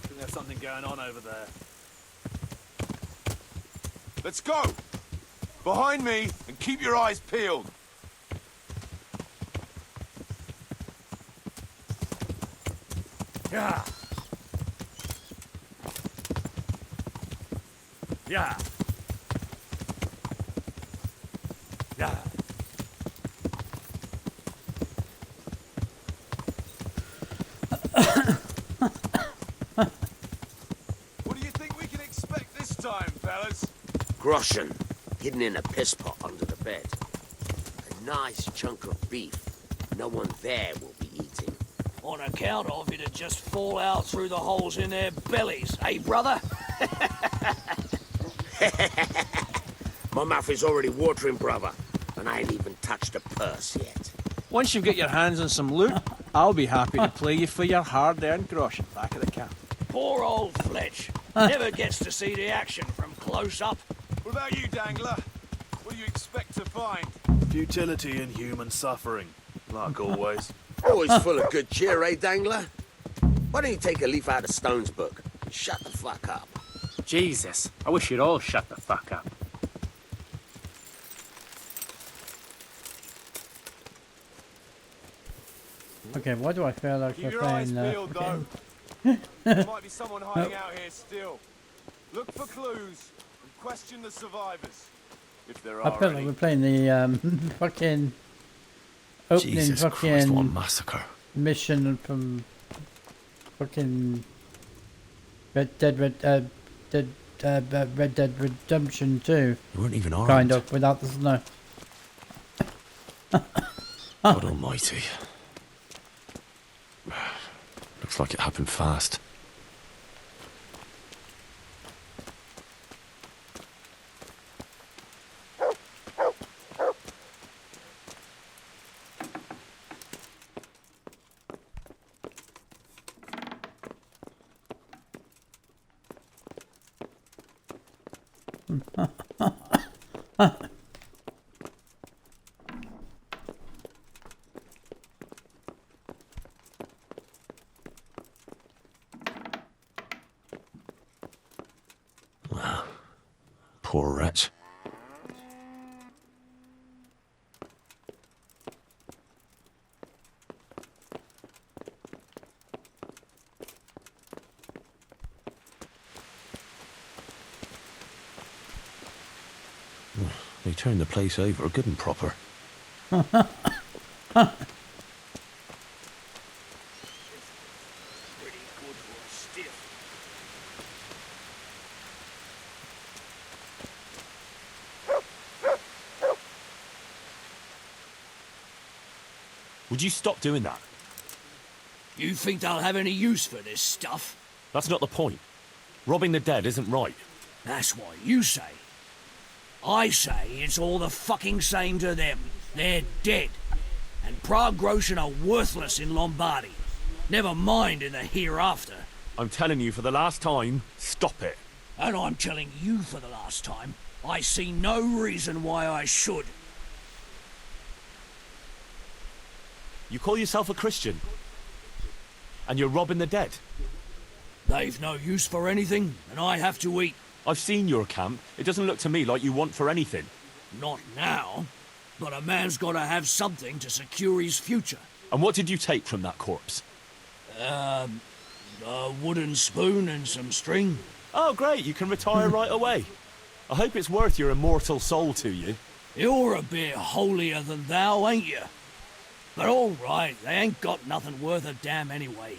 [SPEAKER 23] think there's something going on over there. Let's go! Behind me, and keep your eyes peeled.
[SPEAKER 3] Yeah. Yeah. Yeah.
[SPEAKER 23] What do you think we can expect this time, fellas?
[SPEAKER 13] Groschen, hidden in a piss pot under the bed. A nice chunk of beef no one there will be eating.
[SPEAKER 12] On account of it'd just fall out through the holes in their bellies, eh, brother?
[SPEAKER 13] My mouth is already watering, brother, and I ain't even touched a purse yet.
[SPEAKER 22] Once you get your hands on some loot, I'll be happy to play you for your hard-earned groschen back at the camp.
[SPEAKER 12] Poor old Fletch. Never gets to see the action from close up.
[SPEAKER 23] What about you, Dangler? What do you expect to find?
[SPEAKER 11] Futility and human suffering, like always.
[SPEAKER 13] Always full of good cheer, eh, Dangler? Why don't you take a leaf out of Stone's book and shut the fuck up?
[SPEAKER 7] Jesus, I wish you'd all shut the fuck up.
[SPEAKER 2] Okay, why do I feel like
[SPEAKER 23] Keep
[SPEAKER 2] we're
[SPEAKER 23] your eyes
[SPEAKER 2] playing
[SPEAKER 23] peeled,
[SPEAKER 2] fucking-
[SPEAKER 23] though. There might be someone hiding out here still. Look for clues and question the survivors, if there
[SPEAKER 2] I
[SPEAKER 23] are
[SPEAKER 2] feel like
[SPEAKER 23] any.
[SPEAKER 2] we're playing the fucking opening
[SPEAKER 15] Jesus
[SPEAKER 2] fucking
[SPEAKER 15] Christ, what a massacre.
[SPEAKER 2] mission from fucking Red Dead Redemption 2.
[SPEAKER 15] You weren't even armed.
[SPEAKER 2] Kind of, without the snow.
[SPEAKER 15] God almighty. Looks like it happened fast. Poor wretch. They turned the place over good and proper.
[SPEAKER 8] Would you stop doing that?
[SPEAKER 12] You think they'll have any use for this stuff?
[SPEAKER 8] That's not the point. Robbing the dead isn't right.
[SPEAKER 12] That's what you say. I say it's all the fucking same to them. They're dead. And Prague Groshen are worthless in Lombardy. Never mind in the hereafter.
[SPEAKER 8] I'm telling you for the last time, stop it.
[SPEAKER 12] And I'm telling you for the last time, I see no reason why I should.
[SPEAKER 8] You call yourself a Christian, and you're robbing the dead.
[SPEAKER 12] They've no use for anything, and I have to eat.
[SPEAKER 8] I've seen your camp. It doesn't look to me like you want for anything.
[SPEAKER 12] Not now, but a man's got to have something to secure his future.
[SPEAKER 8] And what did you take from that corpse?
[SPEAKER 12] A wooden spoon and some string.
[SPEAKER 8] Oh, great, you can retire right away. I hope it's worth your immortal soul to you.
[SPEAKER 12] You're a bit holier than thou, ain't you? But all right, they ain't got nothing worth a damn anyway.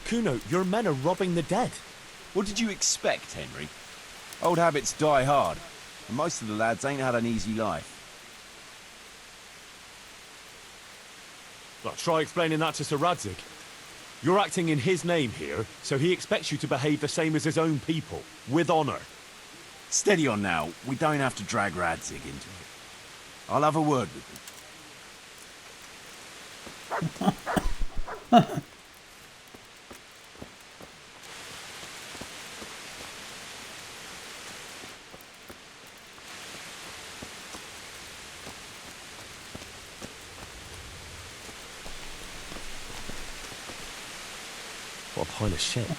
[SPEAKER 4] Kuno, your men are robbing the dead.
[SPEAKER 6] What did you expect, Henry? Old habits die hard, and most of the lads ain't had an easy life.
[SPEAKER 10] Well, try explaining that to Sir Radzig. You're acting in his name here, so he expects you to behave the same as his own people, with honour.
[SPEAKER 6] Steady on now. We don't have to drag Radzig into it. I'll have a word with him.
[SPEAKER 15] What a pile of shit.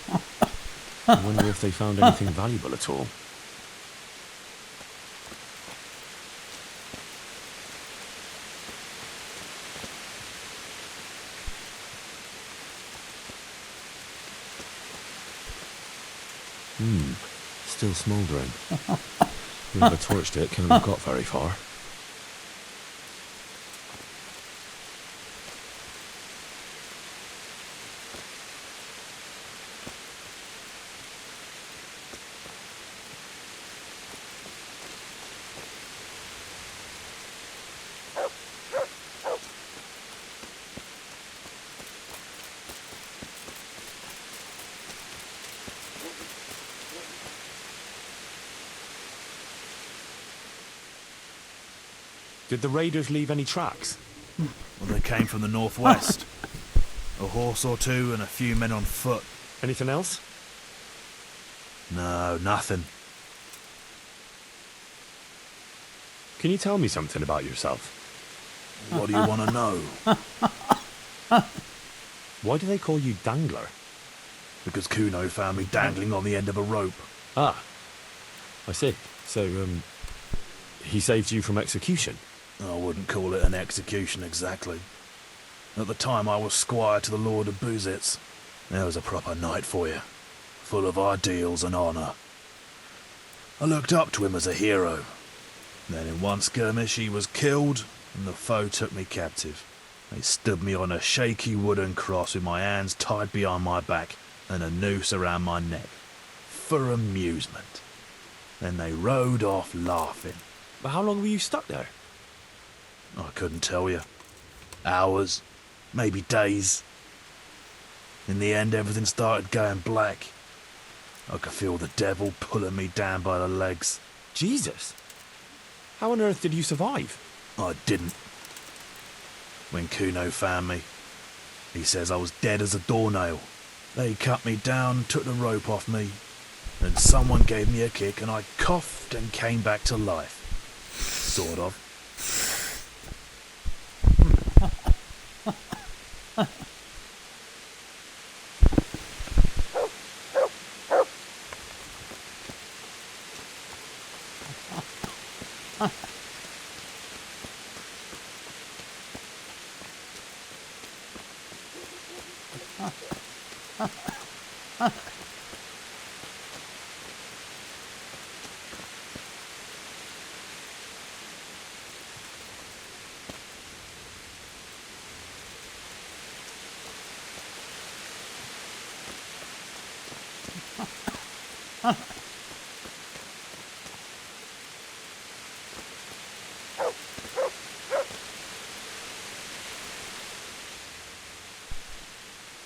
[SPEAKER 15] I wonder if they found anything valuable at all. Still smouldering. Whoever torched it can't have got very far.
[SPEAKER 10] Did the raiders leave any tracks?
[SPEAKER 11] Well, they came from the northwest. A horse or two and a few men on foot.
[SPEAKER 10] Anything else?
[SPEAKER 11] No, nothing.
[SPEAKER 10] Can you tell me something about yourself?
[SPEAKER 11] What do you want to know?
[SPEAKER 10] Why do they call you Dangler?
[SPEAKER 11] Because Kuno found me dangling on the end of a rope.
[SPEAKER 10] Ah, I see. So, he saved you from execution?
[SPEAKER 11] I wouldn't call it an execution exactly. At the time I was squire to the Lord of Buzitz. There was a proper knight for you, full of ideals and honour. I looked up to him as a hero. Then in one skirmish he was killed, and the foe took me captive. They stood me on a shaky wooden cross with my hands tied behind my back and a noose around my neck, for amusement. Then they rode off laughing.
[SPEAKER 10] But how long were you stuck there?
[SPEAKER 11] I couldn't tell you. Hours, maybe days. In the end, everything started going black. I could feel the devil pulling me down by the legs.
[SPEAKER 10] Jesus! How on earth did you survive?
[SPEAKER 11] I didn't. When Kuno found me, he says I was dead as a doornail. They cut me down, took the rope off me, and someone gave me a kick and I coughed and came back to life. Sort of.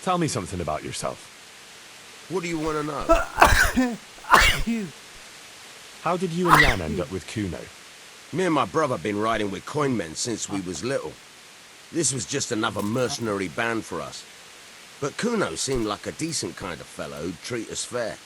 [SPEAKER 10] Tell me something about yourself.
[SPEAKER 13] What do you want to know?
[SPEAKER 10] How did you and Jan end up with Kuno?
[SPEAKER 13] Me and my brother been riding with coinmen since we was little. This was just another mercenary band for us. But Kuno seemed like a decent kind of fellow who'd treat us fair.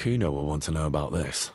[SPEAKER 15] Kuno will want to know about this.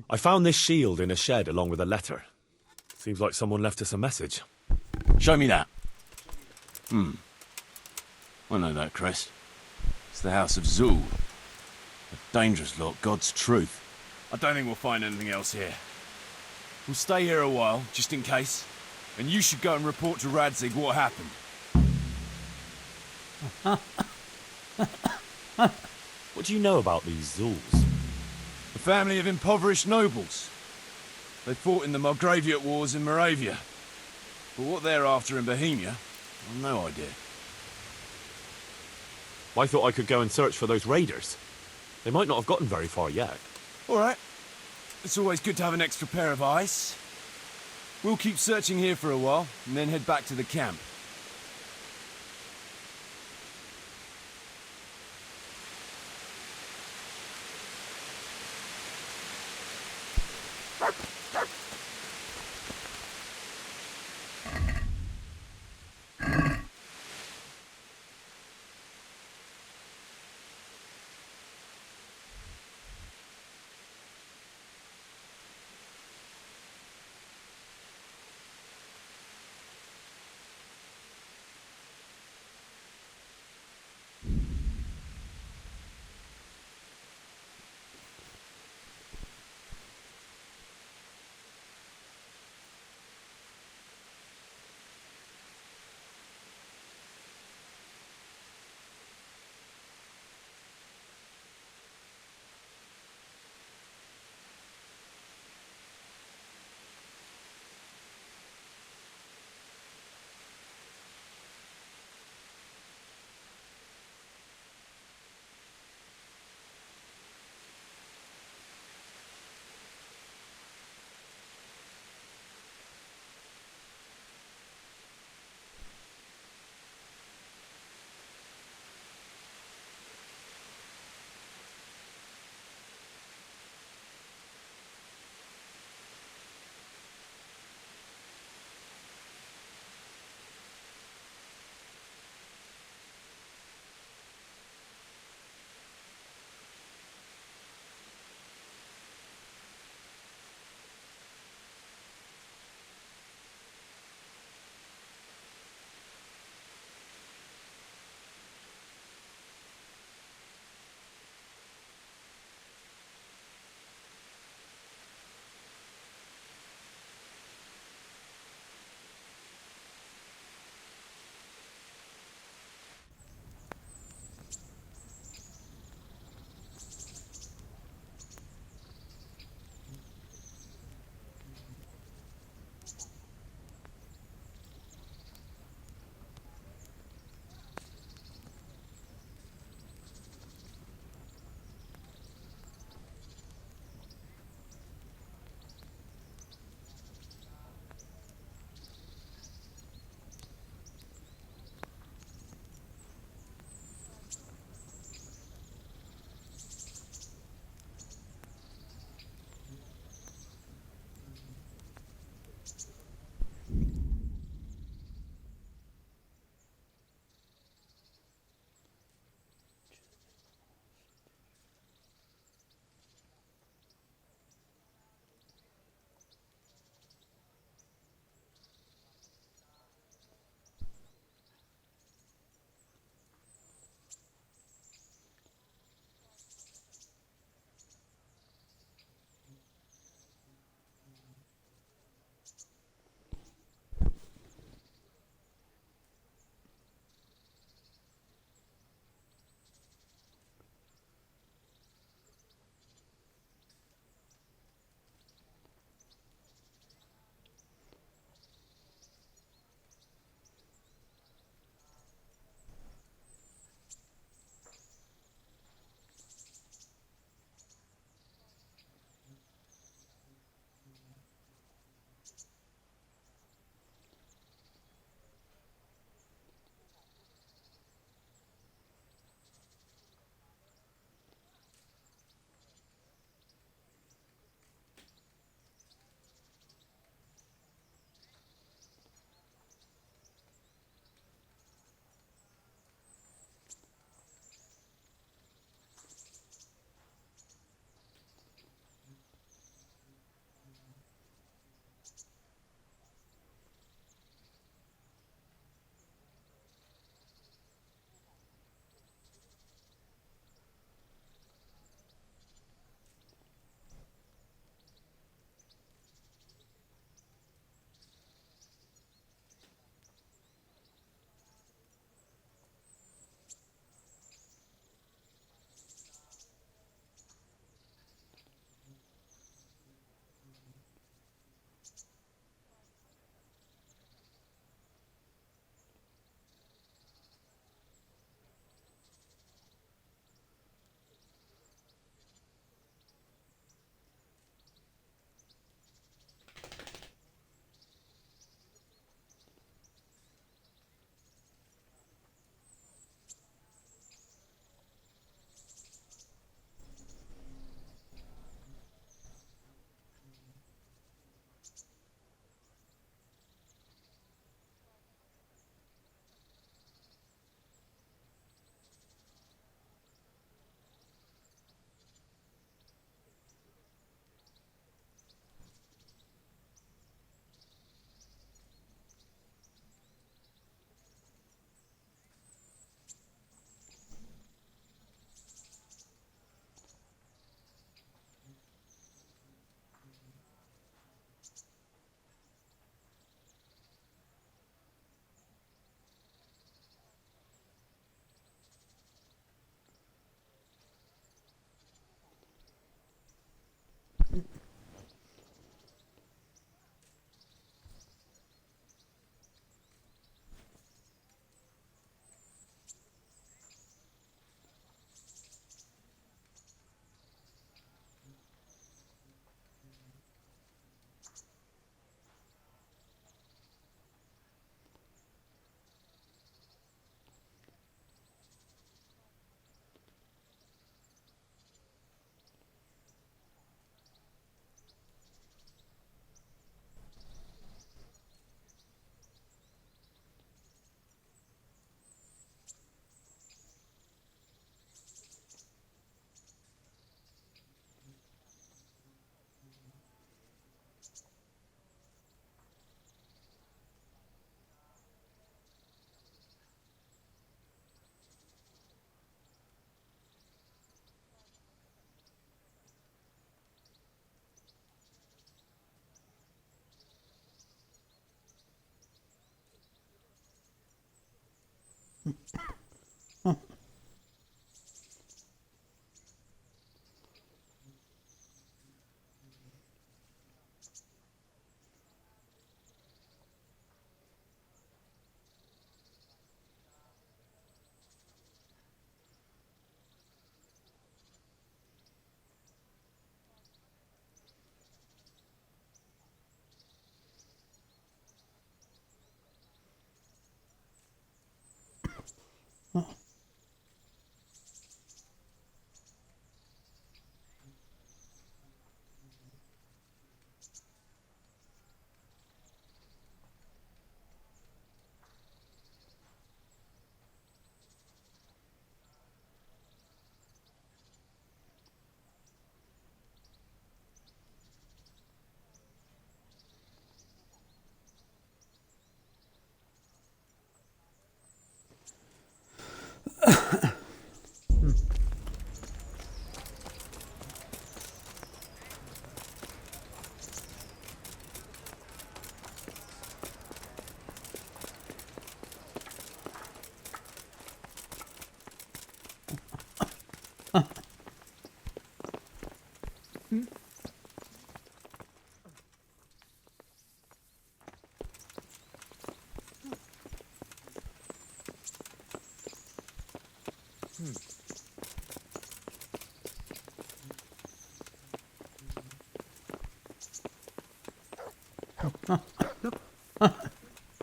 [SPEAKER 15] I found this shield in a shed along with a letter. Seems like someone left us a message.
[SPEAKER 6] Show me that. I know that crest. It's the House of Zul. A dangerous lot, God's truth. I don't think we'll find anything else here. We'll stay here a while, just in case. And you should go and report to Radzig what happened.
[SPEAKER 15] What do you know about these Zuls?
[SPEAKER 6] A family of impoverished nobles. They fought in the Margraviate Wars in Moravia. But what they're after in Bohemia, I've no idea.
[SPEAKER 15] I thought I could go and search for those raiders. They might not have gotten very far yet.
[SPEAKER 6] All right. It's always good to have an extra pair of eyes. We'll keep searching here for a while, and then head back to the camp.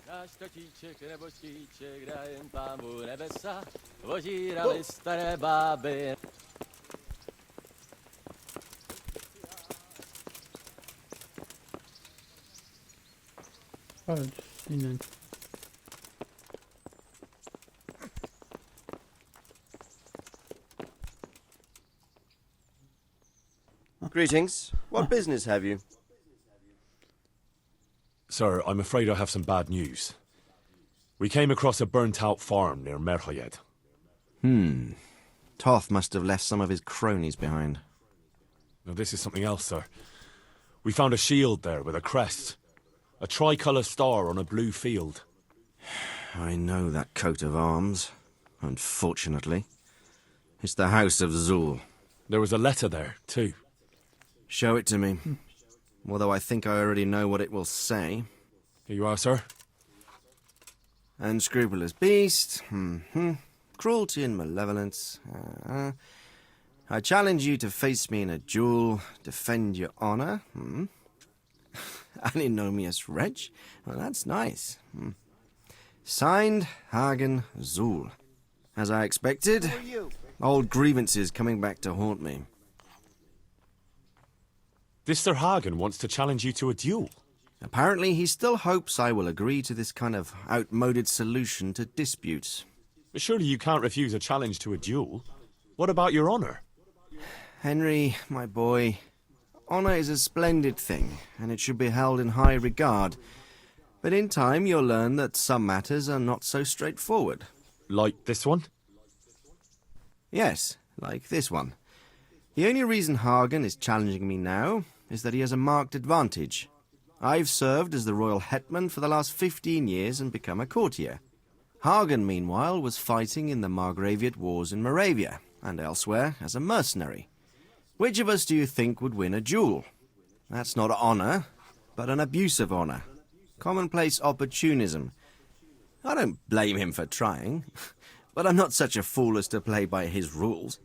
[SPEAKER 5] Náš tatíček neboštíček, dajem pámu nebesa, ožírali staré báby.
[SPEAKER 2] Oh, just, you know.
[SPEAKER 17] Greetings. What business have you?
[SPEAKER 15] Sir, I'm afraid I have some bad news. We came across a burnt-out farm near Merhoyed.
[SPEAKER 17] Toth must have left some of his cronies behind.
[SPEAKER 15] Now, this is something else, sir. We found a shield there with a crest. A tricolour star on a blue field.
[SPEAKER 17] I know that coat of arms, unfortunately. It's the House of Zul.
[SPEAKER 15] There was a letter there, too.
[SPEAKER 17] Show it to me. Although I think I already know what it will say.
[SPEAKER 15] Here you are, sir.
[SPEAKER 17] Unscrupulous beast. Cruelty and malevolence. I challenge you to face me in a duel, defend your honor. Antinomius Reg. Well, that's nice. Signed, Hagen Zul. As I expected, old grievances coming back to haunt me.
[SPEAKER 15] This Sir Hagen wants to challenge you to a duel.
[SPEAKER 17] Apparently, he still hopes I will agree to this kind of outmoded solution to disputes.
[SPEAKER 15] But surely you can't refuse a challenge to a duel. What about your honor?
[SPEAKER 17] Henry, my boy, honor is a splendid thing, and it should be held in high regard. But in time, you'll learn that some matters are not so straightforward.
[SPEAKER 15] Like this one?
[SPEAKER 17] Yes, like this one. The only reason Hagen is challenging me now is that he has a marked advantage. I've served as the royal hetman for the last 15 years and become a courtier. Hagen, meanwhile, was fighting in the Margraviate Wars in Moravia and elsewhere as a mercenary. Which of us do you think would win a duel? That's not honor, but an abuse of honor. Commonplace opportunism. I don't blame him for trying, but I'm not such a fool as to play by his rules.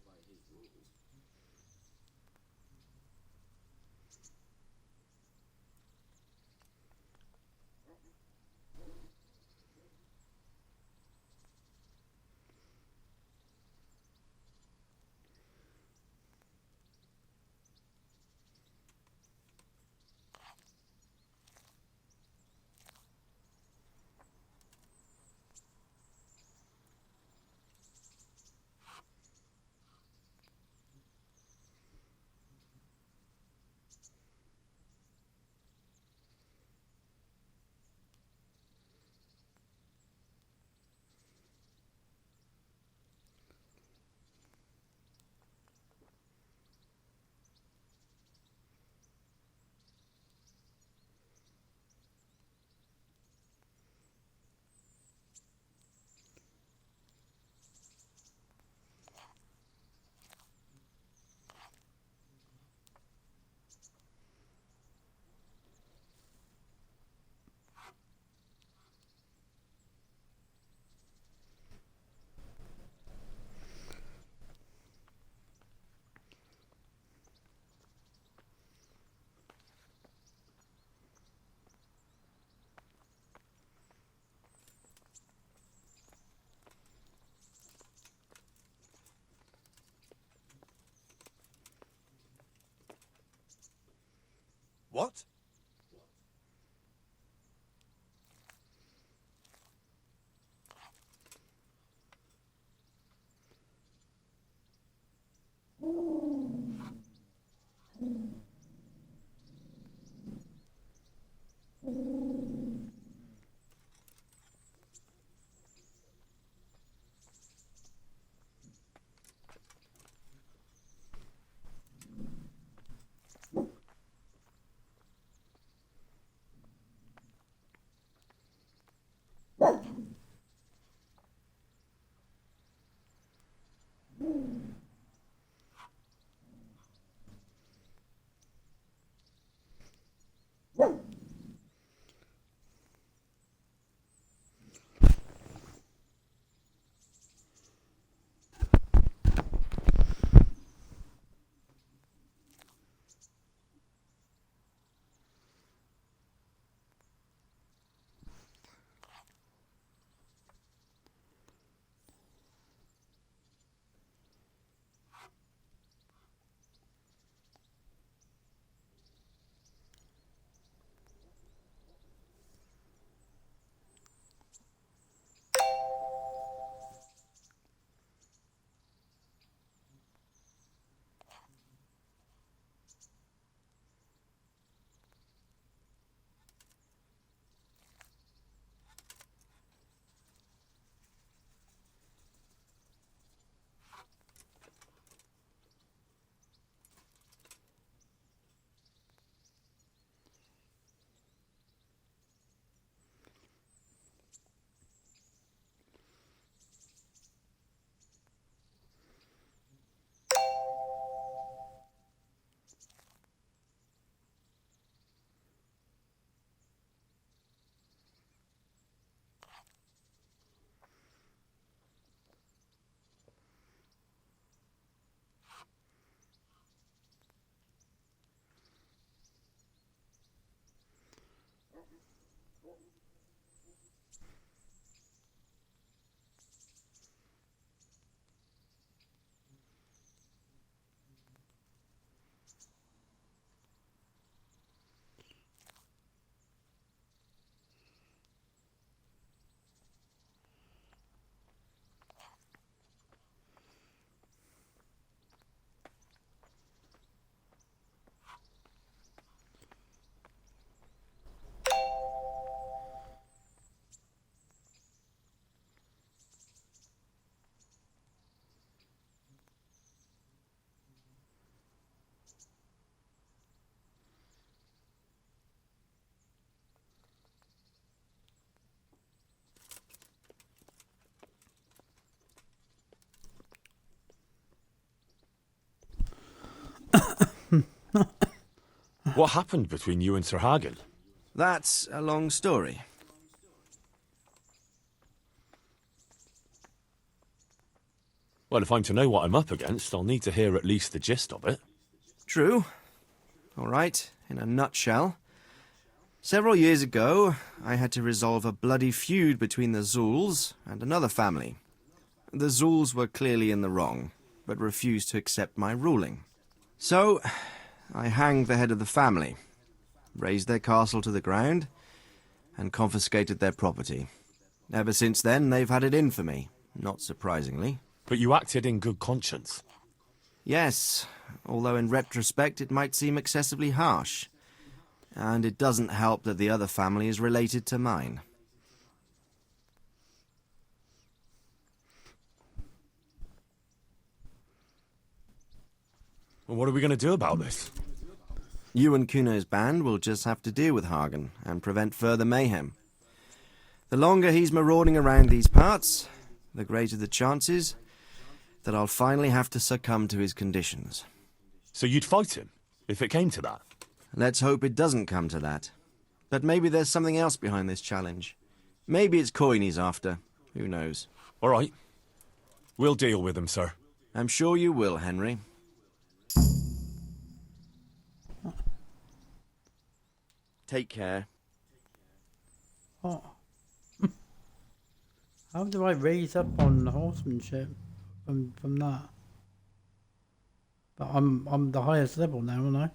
[SPEAKER 23] What?
[SPEAKER 15] What happened between you and Sir Hagen?
[SPEAKER 17] That's a long story.
[SPEAKER 15] Well, if I'm to know what I'm up against, I'll need to hear at least the gist of it.
[SPEAKER 17] True. All right, in a nutshell. Several years ago, I had to resolve a bloody feud between the Zuuls and another family. The Zuuls were clearly in the wrong, but refused to accept my ruling. So, I hanged the head of the family, razed their castle to the ground, and confiscated their property. Ever since then, they've had it in for me, not surprisingly.
[SPEAKER 15] But you acted in good conscience.
[SPEAKER 17] Yes, although in retrospect it might seem excessively harsh. And it doesn't help that the other family is related to mine.
[SPEAKER 15] Well, what are we going to do about this?
[SPEAKER 17] You and Kuno's band will just have to deal with Hagen and prevent further mayhem. The longer he's marauding around these parts, the greater the chances that I'll finally have to succumb to his conditions.
[SPEAKER 15] So you'd fight him, if it came to that?
[SPEAKER 17] Let's hope it doesn't come to that. But maybe there's something else behind this challenge. Maybe it's coin he's after. Who knows?
[SPEAKER 15] All right. We'll deal with him, sir.
[SPEAKER 17] I'm sure you will, Henry. Take care.
[SPEAKER 2] Oh. How do I raise up on horsemanship from that? But I'm the highest level now, aren't I?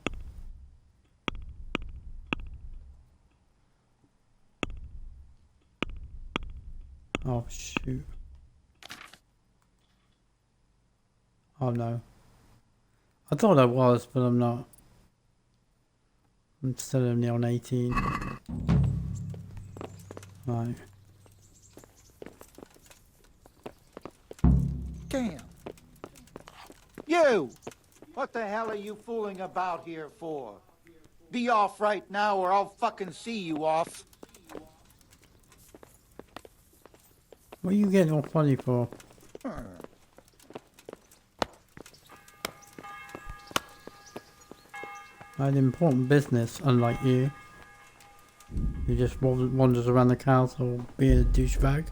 [SPEAKER 2] Oh shoot. Oh no. I thought I was, but I'm not. I'm still only on 18. Right.
[SPEAKER 1] Damn. You! What the hell are you fooling about here for? Be off right now or I'll fucking see you off.
[SPEAKER 2] What are you getting all funny for? I had important business, unlike you. You just wanders around the castle being a douchebag.